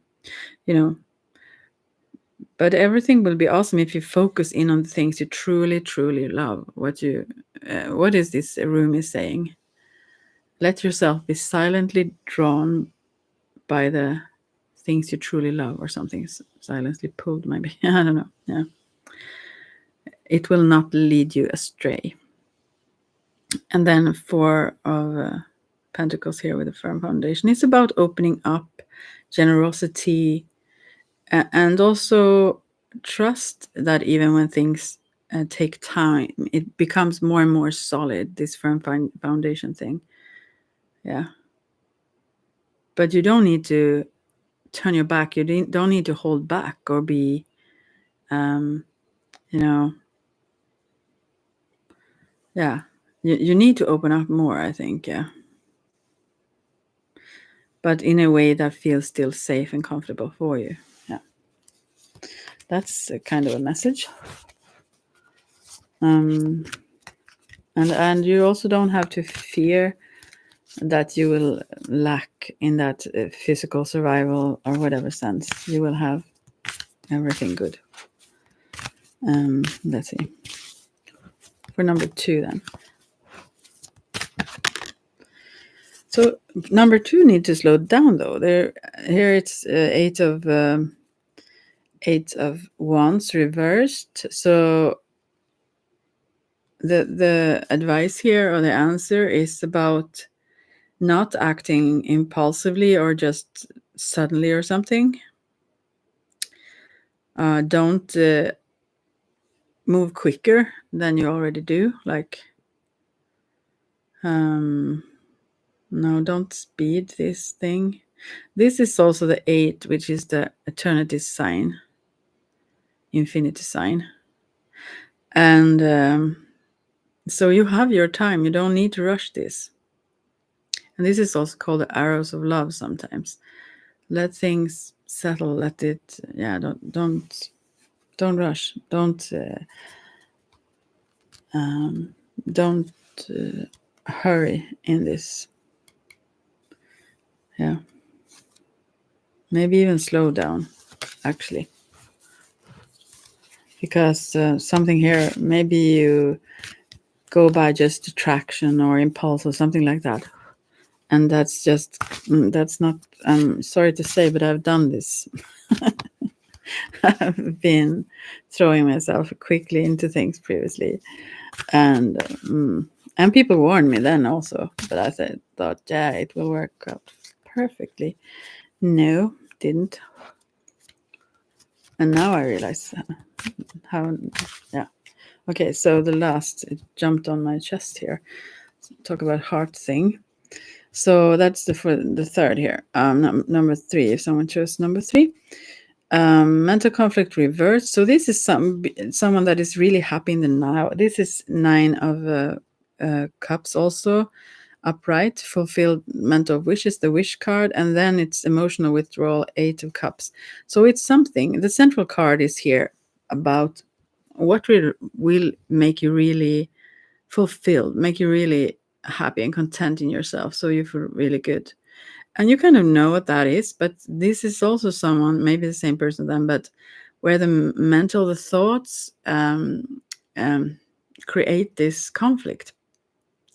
I, but everything will be awesome if you focus in on the things you truly, truly love. What is this room is saying? Let yourself be silently drawn by the things you truly love, or something. Silently pulled, maybe. I don't know. Yeah. It will not lead you astray. And then 4 of Pentacles here with a firm foundation. It's about opening up, generosity, and also trust that even when things take time, it becomes more and more solid, this firm foundation thing. Yeah. But you don't need to turn your back. You don't need to hold back or be, yeah. You need to open up more, I think, yeah. But in a way that feels still safe and comfortable for you. Yeah. That's kind of a message. And you also don't have to fear that you will lack in that physical survival or whatever sense. You will have everything good. Let's see. For number 2 then. So number 2 need to slow down though. Here it's 8 of Wands reversed. So the advice here or the answer is about not acting impulsively or just suddenly or something. Don't move quicker than you already do. Like, no, don't speed this thing. This is also the 8, which is the eternity sign, infinity sign. And so you have your time. You don't need to rush this. And this is also called the arrows of love sometimes. Let things settle. Let it. Yeah. Don't rush. Don't hurry in this. Yeah. Maybe even slow down, actually. Because something here, maybe you go by just attraction or impulse or something like that. And that's just, that's not, I'm sorry to say, but I've done this. I've been throwing myself quickly into things previously. And people warned me then also, but I thought, yeah, it will work out perfectly. No, didn't. And now I realize how, yeah. Okay, so the last, it jumped on my chest here. Talk about heart thing. So that's the third here. Number 3, if someone chose number 3. Mental conflict reversed. So this is someone that is really happy in the now. This is 9 of cups also. Upright, fulfillment of wishes, the wish card, and then it's emotional withdrawal, 8 of cups. So it's something. The central card is here about what will make you really fulfilled, make you really happy and content in yourself, so you feel really good. And you kind of know what that is, but this is also someone, maybe the same person then, but where the thoughts create this conflict,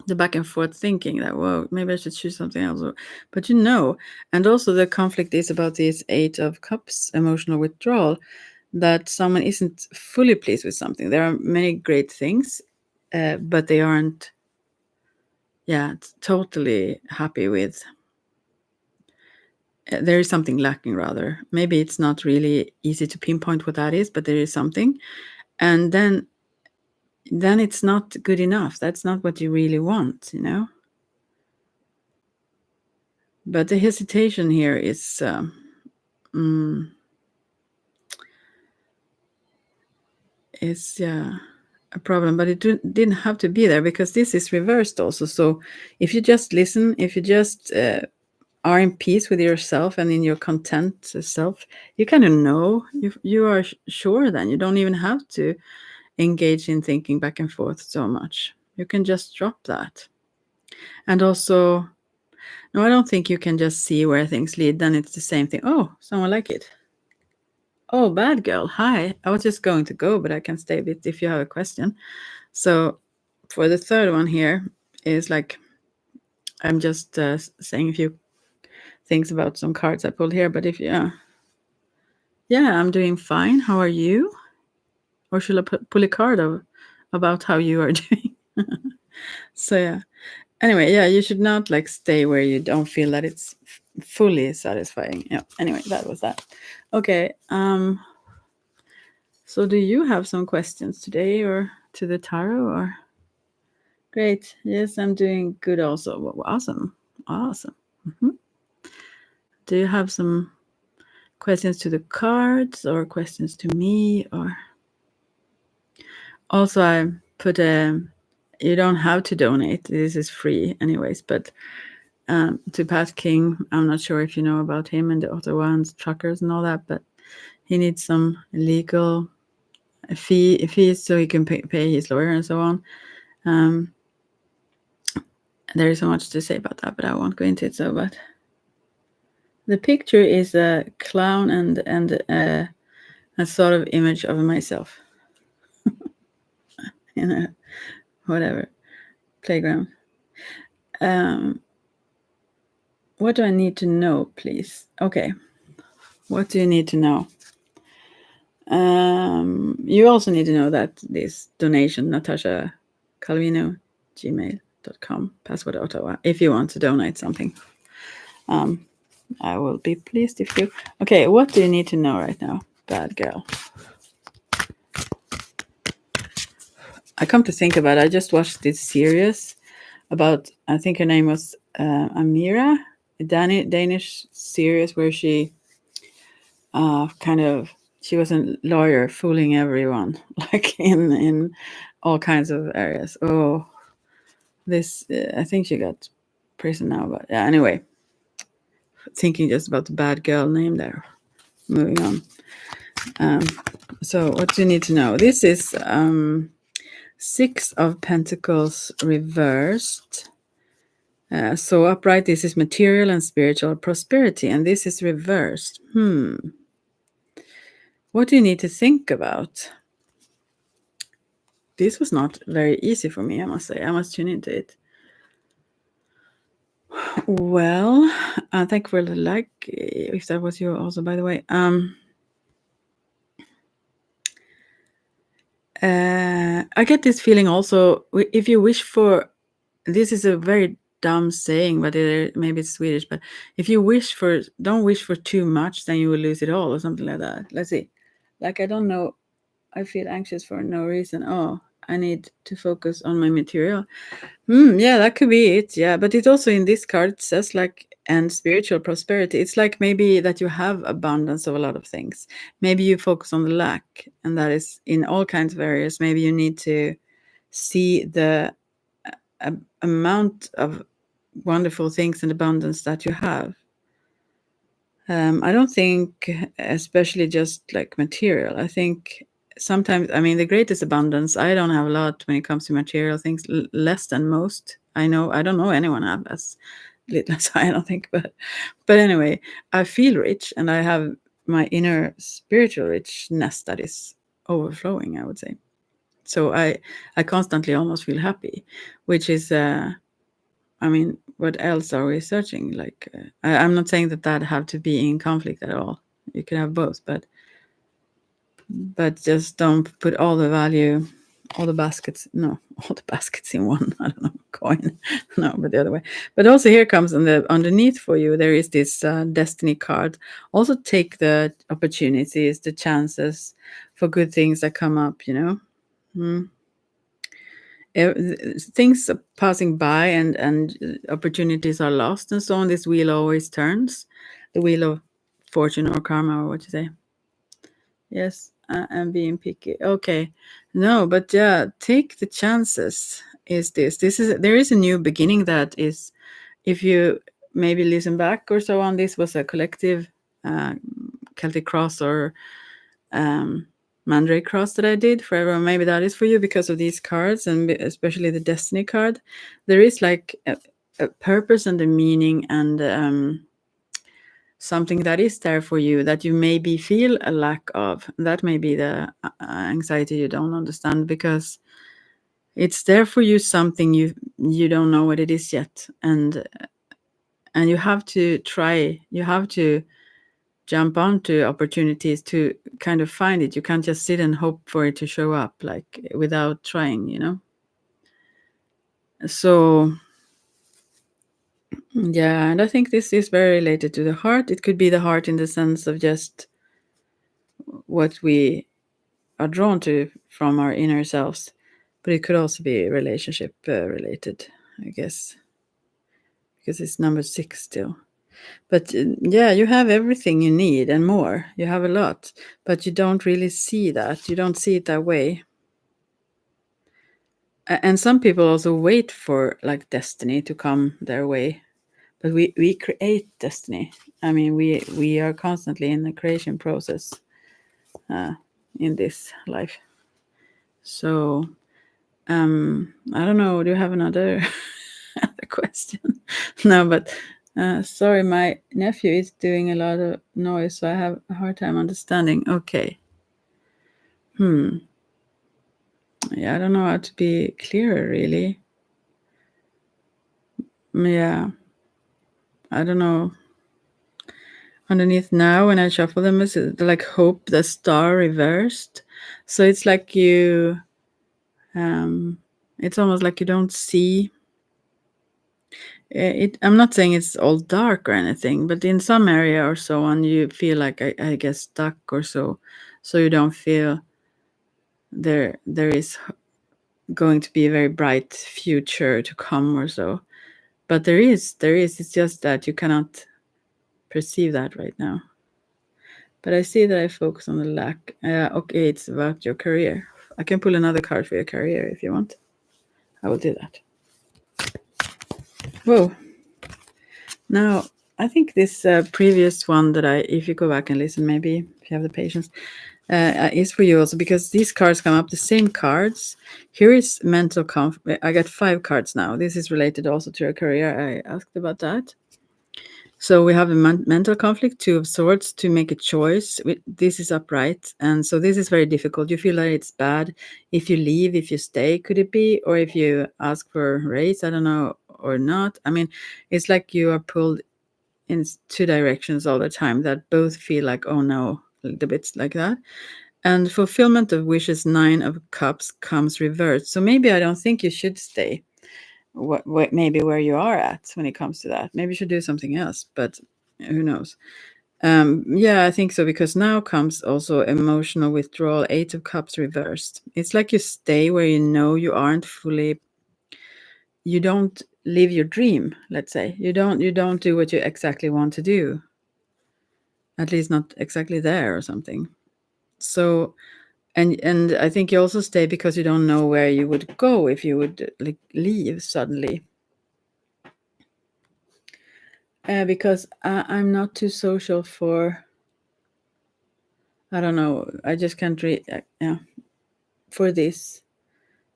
the back and forth thinking that, whoa, maybe I should choose something else. But and also the conflict is about this 8 of cups, emotional withdrawal, that someone isn't fully pleased with something. There are many great things, but they aren't, totally happy with. There is something lacking, rather. Maybe it's not really easy to pinpoint what that is, but there is something. And then it's not good enough. That's not what you really want, But the hesitation here is a problem, but it didn't have to be there, because this is reversed also. So if you just listen, if you just are in peace with yourself and in your content self, you kind of know, you are sure, then you don't even have to engage in thinking back and forth so much. You can just drop that. And also, no, I don't think you can just see where things lead. Then it's the same thing. Oh, someone like it. Oh, bad girl. Hi. I was just going to go, but I can stay a bit if you have a question. So for the third one here is like, I'm just saying a few things about some cards I pulled here. But if I'm doing fine. How are you? Or should I pull a card about how you are doing? So yeah. Anyway, you should not like stay where you don't feel that it's fully satisfying. Yeah. Anyway, that was that. Okay. So do you have some questions today or to the tarot or? Great. Yes, I'm doing good also. Well, awesome. Mm-hmm. Do you have some questions to the cards or questions to me? Or also, I put you don't have to donate. This is free anyways, but to Pat King, I'm not sure if you know about him and the Ottawa and truckers and all that, but he needs some legal fees so he can pay his lawyer and so on. There is so much to say about that, but I won't go into it. So, but the picture is a clown and a sort of image of myself in a whatever playground. What do I need to know, please? Okay. What do you need to know? You also need to know that this donation, Natasha calvino@gmail.com, password Ottawa, if you want to donate something. I will be pleased if you. Okay, what do you need to know right now, bad girl? I come to think about it, I just watched this series about, I think her name was Amira, a Danish series where she she was a lawyer fooling everyone, like in all kinds of areas. Oh, this I think she got prison now, but yeah. Anyway, thinking just about the bad girl name there. Moving on. So what do you need to know? This is Six of Pentacles reversed. So upright, this is material and spiritual prosperity, and this is reversed. What do you need to think about? This was not very easy for me, I must say. I must tune into it. Well, thank you for the like, if that was you also, by the way. I get this feeling also, if you wish for, this is a very dumb saying, but maybe it's Swedish, but if you don't wish for too much, then you will lose it all, or something like that. Let's see. Like, I don't know, I feel anxious for no reason. Oh, I need to focus on my material. Yeah, that could be it. Yeah, but it also in this card it says like, and spiritual prosperity. It's like maybe that you have abundance of a lot of things. Maybe you focus on the lack, and that is in all kinds of areas. Maybe you need to see the amount of wonderful things and abundance that you have. I don't think, especially just like material. I think sometimes, I mean, the greatest abundance, I don't have a lot when it comes to material things, less than most. I don't know anyone have as little as I don't think, but anyway, I feel rich, and I have my inner spiritual richness that is overflowing, I would say. So I constantly almost feel happy, which is, I mean, what else are we searching? Like, I'm not saying that have to be in conflict at all. You can have both, but just don't put all the value, all the baskets in one. I don't know, coin. No, but the other way. But also here comes underneath for you. There is this destiny card. Also take the opportunities, the chances for good things that come up. Things are passing by, and opportunities are lost, and so on. This wheel always turns, the wheel of fortune or karma, or what you say. Yes, I'm being picky. Okay, no, but yeah, take the chances. There is a new beginning that is, if you maybe listen back or so on, this was a collective Celtic cross or Mandrake cross that I did for everyone. Maybe that is for you because of these cards, and especially the destiny card. There is like a purpose and a meaning, and something that is there for you that you maybe feel a lack of. That may be the anxiety you don't understand, because it's there for you, something you don't know what it is yet, and you have to try. You have to jump onto opportunities to kind of find it. You can't just sit and hope for it to show up, like, without trying. So yeah, and I think this is very related to the heart. It could be the heart in the sense of just what we are drawn to from our inner selves, but it could also be relationship related, I guess, because it's number 6 still. But yeah, you have everything you need and more. You have a lot, but you don't really see that. You don't see it that way. And some people also wait for like destiny to come their way, but we create destiny. I mean, we are constantly in the creation process in this life. So I don't know, do you have another question? No, but sorry, my nephew is doing a lot of noise, so I have a hard time understanding. Okay. Yeah, I don't know how to be clearer, really. Yeah, I don't know. Underneath now, when I shuffle them, is like hope, the star reversed. So it's like you It's almost like you don't see it. I'm not saying it's all dark or anything, but in some area or so on, you feel like I guess stuck or so. So you don't feel there is going to be a very bright future to come or so. But there is. It's just that you cannot perceive that right now. But I see that I focus on the lack. Okay, it's about your career. I can pull another card for your career if you want. I will do that. Whoa. Now, I think this previous one that if you go back and listen, maybe if you have the patience, is for you also, because these cards come up, the same cards. Here is mental I got 5 cards now. This is related also to your career. I asked about that. So we have a mental conflict, 2 of swords, to make a choice. This is upright. And so this is very difficult. You feel like it's bad if you leave, if you stay, could it be? Or if you ask for a raise, I don't know, or not. I mean, it's like you are pulled in 2 directions all the time that both feel like, oh no, a little bit like that. And fulfillment of wishes, 9 of cups, comes reversed. So maybe I don't think you should stay. Maybe where you are at when it comes to that. Maybe you should do something else, but who knows? Yeah, I think so, because now comes also emotional withdrawal, 8 of cups reversed. It's like you stay where you know you aren't fully. You don't live your dream. Let's say you don't do what you exactly want to do. At least not exactly there or something. So, and I think you also stay because you don't know where you would go if you would like leave suddenly. Because I'm not too social for. I don't know. I just can't read. Yeah, for this.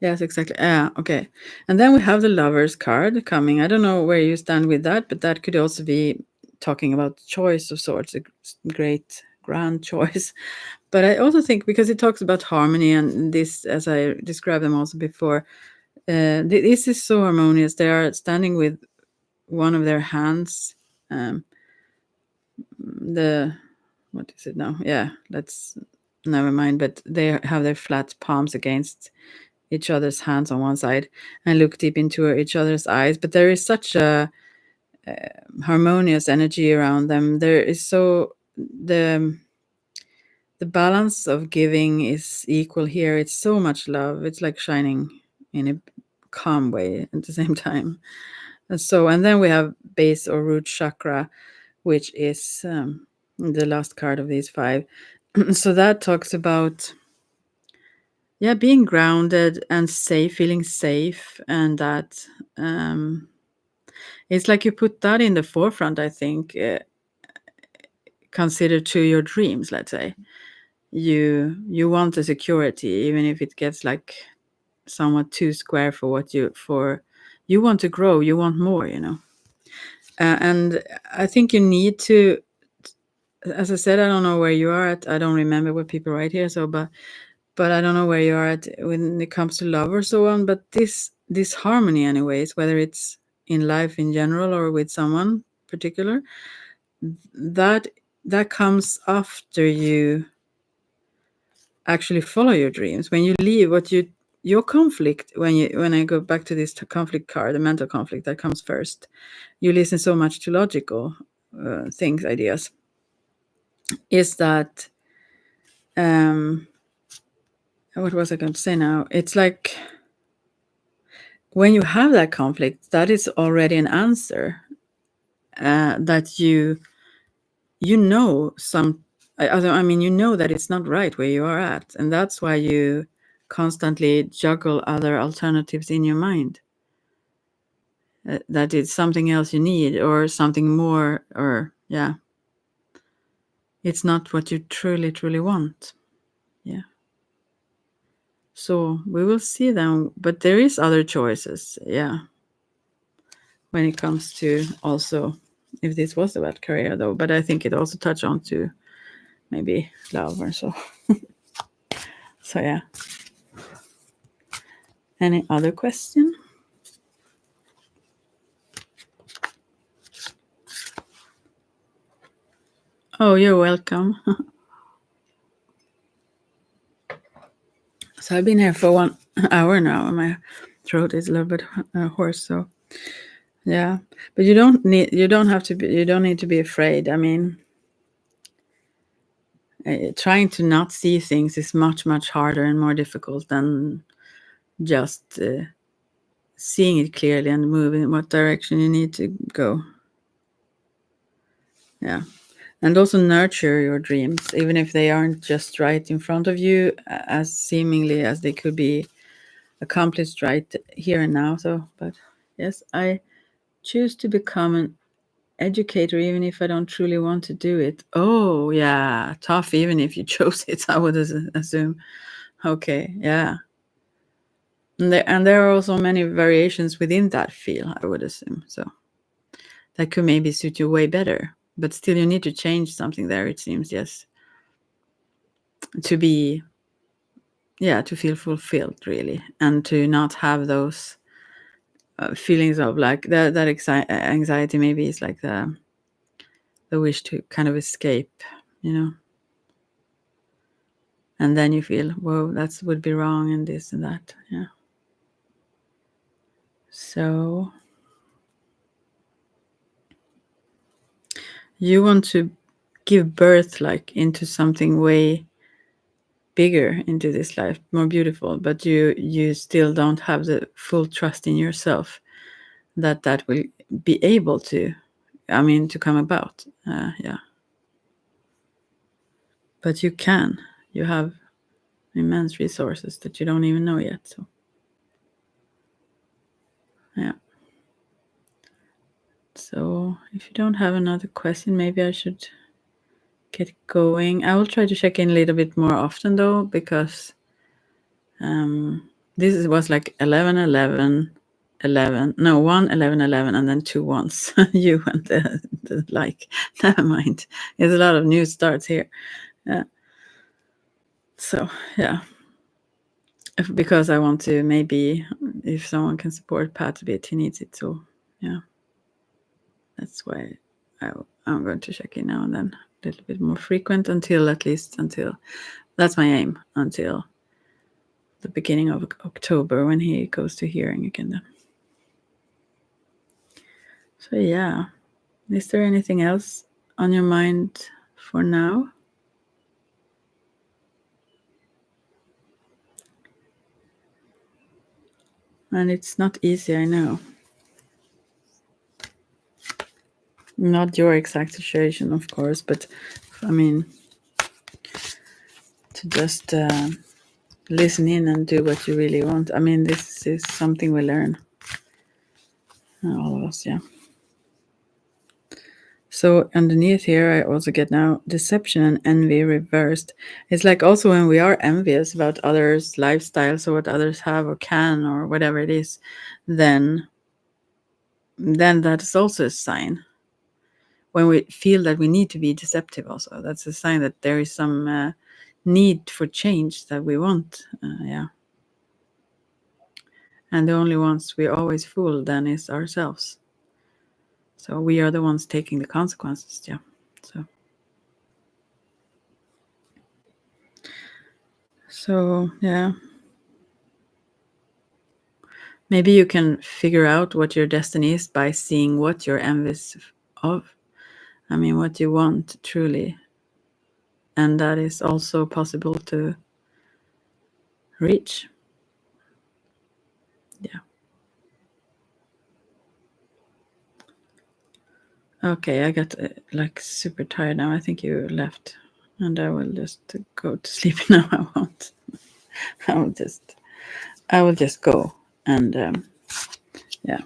Yes, exactly. Yeah, okay. And then we have the Lovers card coming. I don't know where you stand with that, but that could also be talking about choice of sorts, a great grand choice. But I also think, because it talks about harmony, and this, as I described them also before, this is so harmonious. They are standing with one of their hands. The What is it now? Yeah, let's never mind. But they have their flat palms against each other's hands on one side and look deep into each other's eyes. But there is such a harmonious energy around them. There is the balance of giving is equal here. It's so much love. It's like shining in a calm way at the same time. And then we have base or root chakra, which is the last card of these 5. So that talks about, yeah, being grounded and safe, feeling safe, and that it's like you put that in the forefront. I think consider to your dreams. Let's say you want the security, even if it gets like somewhat too square for what you want to grow. You want more, and I think you need to. As I said, I don't know where you are at. I don't remember what people write here. So, but I don't know where you are at when it comes to love or so on. But this harmony, anyways, whether it's in life in general or with someone particular, that that comes after you actually follow your dreams. When you leave your conflict, when I go back to this conflict card, the mental conflict that comes first, you listen so much to logical things, ideas. Is that what was I going to say now? It's like when you have that conflict, that is already an answer that you know some. I mean, you know that it's not right where you are at, and that's why you constantly juggle other alternatives in your mind. That it's something else you need, or something more, or yeah, it's not what you truly want. Yeah. So we will see them, but there is other choices. Yeah. When it comes to also, if this was about career though, but I think it also touched on to maybe love or so. So yeah. Any other question? Oh, you're welcome. So I've been here for 1 hour now. throat is a little bit hoarse, so yeah. But you don't need you don't need to be afraid. I mean, trying to not see things is much harder and more difficult than just seeing it clearly and moving in what direction you need to go. Yeah. And also nurture your dreams, even if they aren't just right in front of you, as seemingly as they could be accomplished right here and now. So, but yes, I choose to become an educator, even if I don't truly want to do it. Oh, yeah, tough, even if you chose it, I would assume. Okay, yeah. And there are also many variations within that field, I would assume. So that could maybe suit you way better. But still, you need to change something there, it seems, yes. To be, yeah, to feel fulfilled, really. And to not have those feelings of like that anxiety maybe is like the wish to kind of escape, you know. And then you feel, whoa, that would be wrong and this and that. Yeah. So you want to give birth like into something way bigger into this life, more beautiful, but you still don't have the full trust in yourself that will be able to, I mean, to come about. Yeah. But you can. You have immense resources that you don't even know yet. So yeah. So if you don't have another question, maybe I should get going. I will try to check in a little bit more often though, because this was like 11, 11, 11. No, 1, 11, 11, and then 2 ones. You and the like. Never mind. There's a lot of new starts here. Yeah. So yeah. Because I want to, maybe if someone can support Pat a bit, he needs it. So yeah. That's why I'm going to check in now and then, a little bit more frequent until that's my aim, until the beginning of October when he goes to hearing again then. So yeah, is there anything else on your mind for now? And it's not easy, I know. Not your exact situation, of course, but I mean, to just listen in and do what you really want. I mean, this is something we learn, all of us, yeah. So underneath here, I also get now deception and envy reversed. It's like also when we are envious about others' lifestyles or what others have or can or whatever it is, then that is also a sign. When we feel that we need to be deceptive also, that's a sign that there is some need for change that we want. Yeah. And the only ones we always fool then is ourselves. So we are the ones taking the consequences. Yeah. So yeah. Maybe you can figure out what your destiny is by seeing what you're envious of. I mean, what you want truly. And that is also possible to reach. Yeah. Okay, I got like super tired now. I think you left. And I will just go to sleep now. I won't. I will just go. And yeah.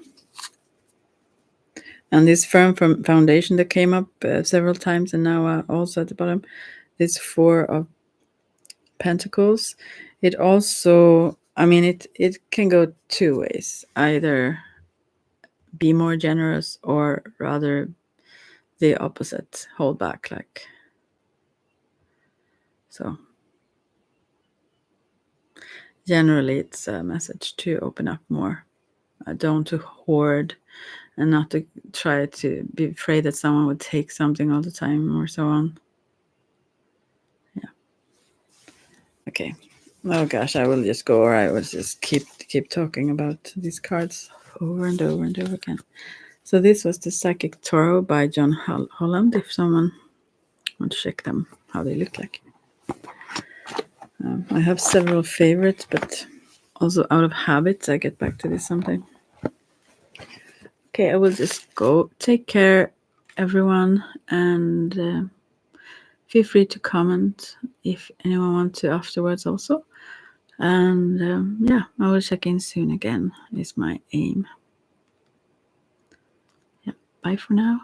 And this firm from foundation that came up several times, and now also at the bottom, this 4 of Pentacles. It also, I mean, it can go 2 ways. Either be more generous or rather the opposite, hold back. Like, so generally it's a message to open up more. Don't to hoard and not to try to be afraid that someone would take something all the time or so on. Yeah. Okay. Oh gosh, I will just go, or I will just keep talking about these cards over and over and over again. So this was the Psychic Tarot by John Holland. If someone wants to check them, how they look like. I have several favorites, but also out of habit, I get back to this sometime. Okay, I will just go. Take care, everyone, and feel free to comment if anyone wants to afterwards also. And yeah, I will check in soon again, is my aim. Yeah, bye for now.